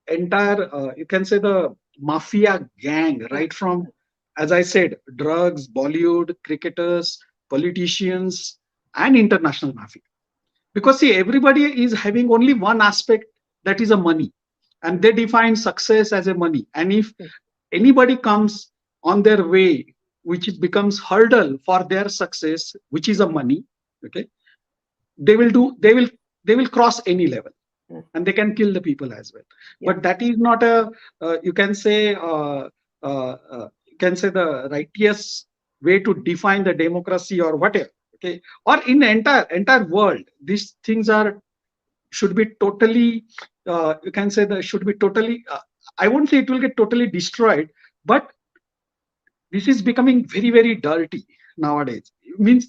entire you can say the mafia gang, right from, as I said, drugs, Bollywood, cricketers, politicians, and international mafia. Because see, everybody is having only one aspect, that is a money, and they define success as a money. And if anybody comes on their way which becomes hurdle for their success, which is a money, okay, they will do they will cross any level, and they can kill the people as well. Yeah. But that is not a you can say the righteous way to define the democracy or whatever. Okay, or in the entire world, these things are should be totally you can say that should be totally I won't say it will get totally destroyed, but this is becoming very very dirty nowadays. It means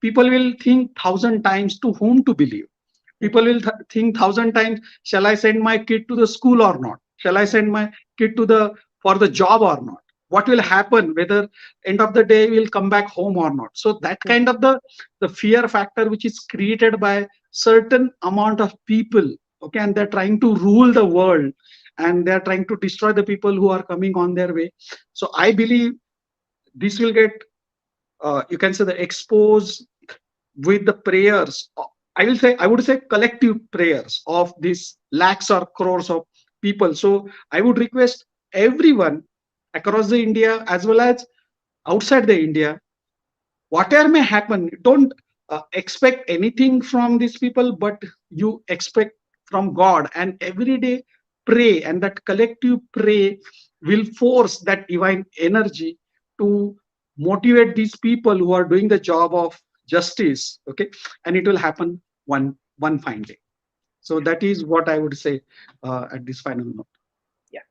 people will think thousand times to whom to believe. People will think thousand times, shall I send my kid to the school or not? Shall I send my kid to the for the job or not? What will happen whether end of the day will come back home or not? So that kind of the fear factor which is created by certain amount of people, okay, and they're trying to rule the world, and they're trying to destroy the people who are coming on their way. So I believe this will get you can say the expose with the prayers. I would say collective prayers of these lakhs or crores of people. So I would request everyone across the India as well as outside the India, whatever may happen, don't expect anything from these people, but you expect from God, and every day pray, and that collective pray will force that divine energy to motivate these people who are doing the job of justice. Okay, and it will happen one fine day. So that is what I would say at this final note. Yeah.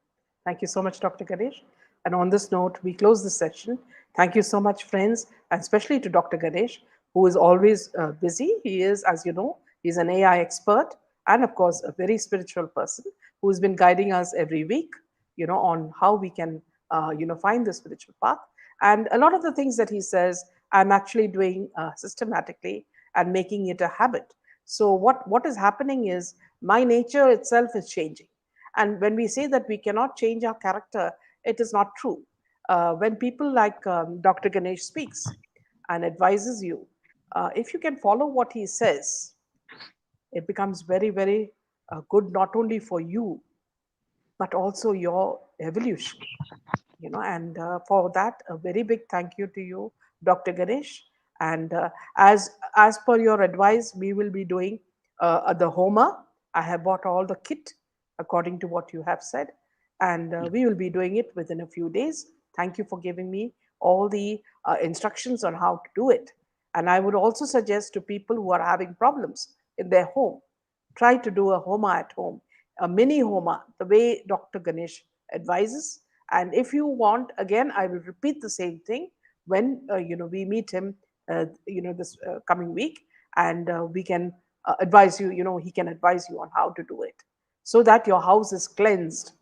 Thank you so much, Dr. Ganesh. And on this note, we close this session. Thank you so much, friends, and especially to Dr. Ganesh, who is always busy. He is, as you know, he's an AI expert and, of course, a very spiritual person who has been guiding us every week, on how we can, find the spiritual path. And a lot of the things that he says, I'm actually doing systematically and making it a habit. So what is happening is my nature itself is changing. And when we say that we cannot change our character, it is not true. When people like Dr. Ganesh speaks and advises you, if you can follow what he says, it becomes very, very good, not only for you, but also your evolution. And for that, a very big thank you to you, Dr. Ganesh. And as per your advice, we will be doing the Homa. I have bought all the kit according to what you have said, and we will be doing it within a few days. Thank you for giving me all the instructions on how to do it. And I would also suggest to people who are having problems in their home, try to do a Homa at home, a mini Homa, the way Dr. Ganesh advises. And if you want, again, I will repeat the same thing when we meet him, this coming week, and we can advise you. He can advise you on how to do it, so that your house is cleansed.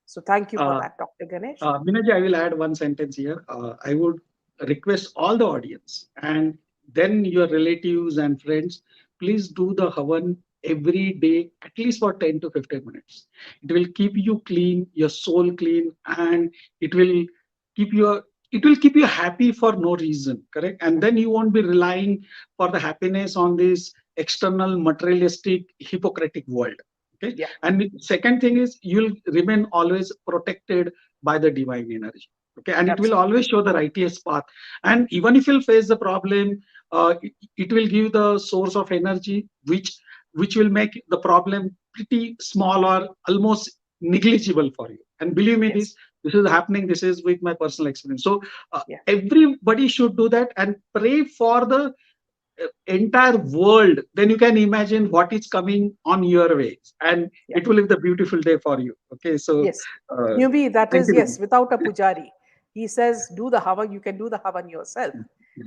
So thank you for Uh, that, Dr. Ganesh. Minaji, I will add one sentence here. I would request all the audience and then your relatives and friends, please do the Havan every day, at least for 10 to 15 minutes. It will keep you clean, your soul clean, and it will keep your it will keep you happy for no reason, correct? And then you won't be relying for the happiness on this external materialistic hypocritic world. Okay. Yeah. And the second thing is you'll remain always protected by the divine energy. Okay, and it will Absolutely. always show the righteous path. And even if you'll face the problem, it will give the source of energy which will make the problem pretty small or almost negligible for you. And believe me, Yes. this is happening. This is with my personal experience. So Yeah. everybody should do that and pray for the entire world. Then you can imagine what is coming on your way, and Yeah. it will be the beautiful day for you. Okay, so Yes. Newbie, that thank is, you. yes, without a pujari. He says, do the Havan, you can do the Havan yourself.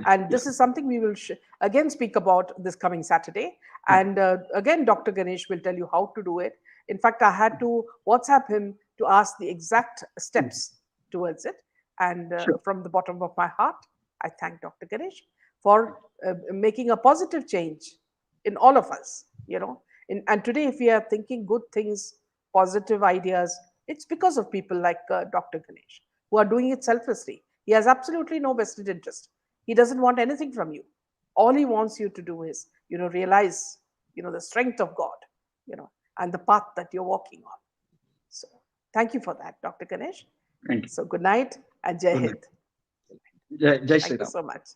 And Yeah. this is something we will again speak about this coming Saturday. And again, Dr. Ganesh will tell you how to do it. In fact, I had to WhatsApp him to ask the exact steps towards it. And Sure. from the bottom of my heart, I thank Dr. Ganesh for making a positive change in all of us, and today, if we are thinking good things, positive ideas, it's because of people like Dr. Ganesh who are doing it selflessly. He has absolutely no vested interest. He doesn't want anything from you. All he wants you to do is, realize, the strength of God, you know, and the path that you're walking on. So thank you for that, Dr. Ganesh. Thank you. So good night and Jai Good night. Hind. Jai Thank you Sri Ram. so much.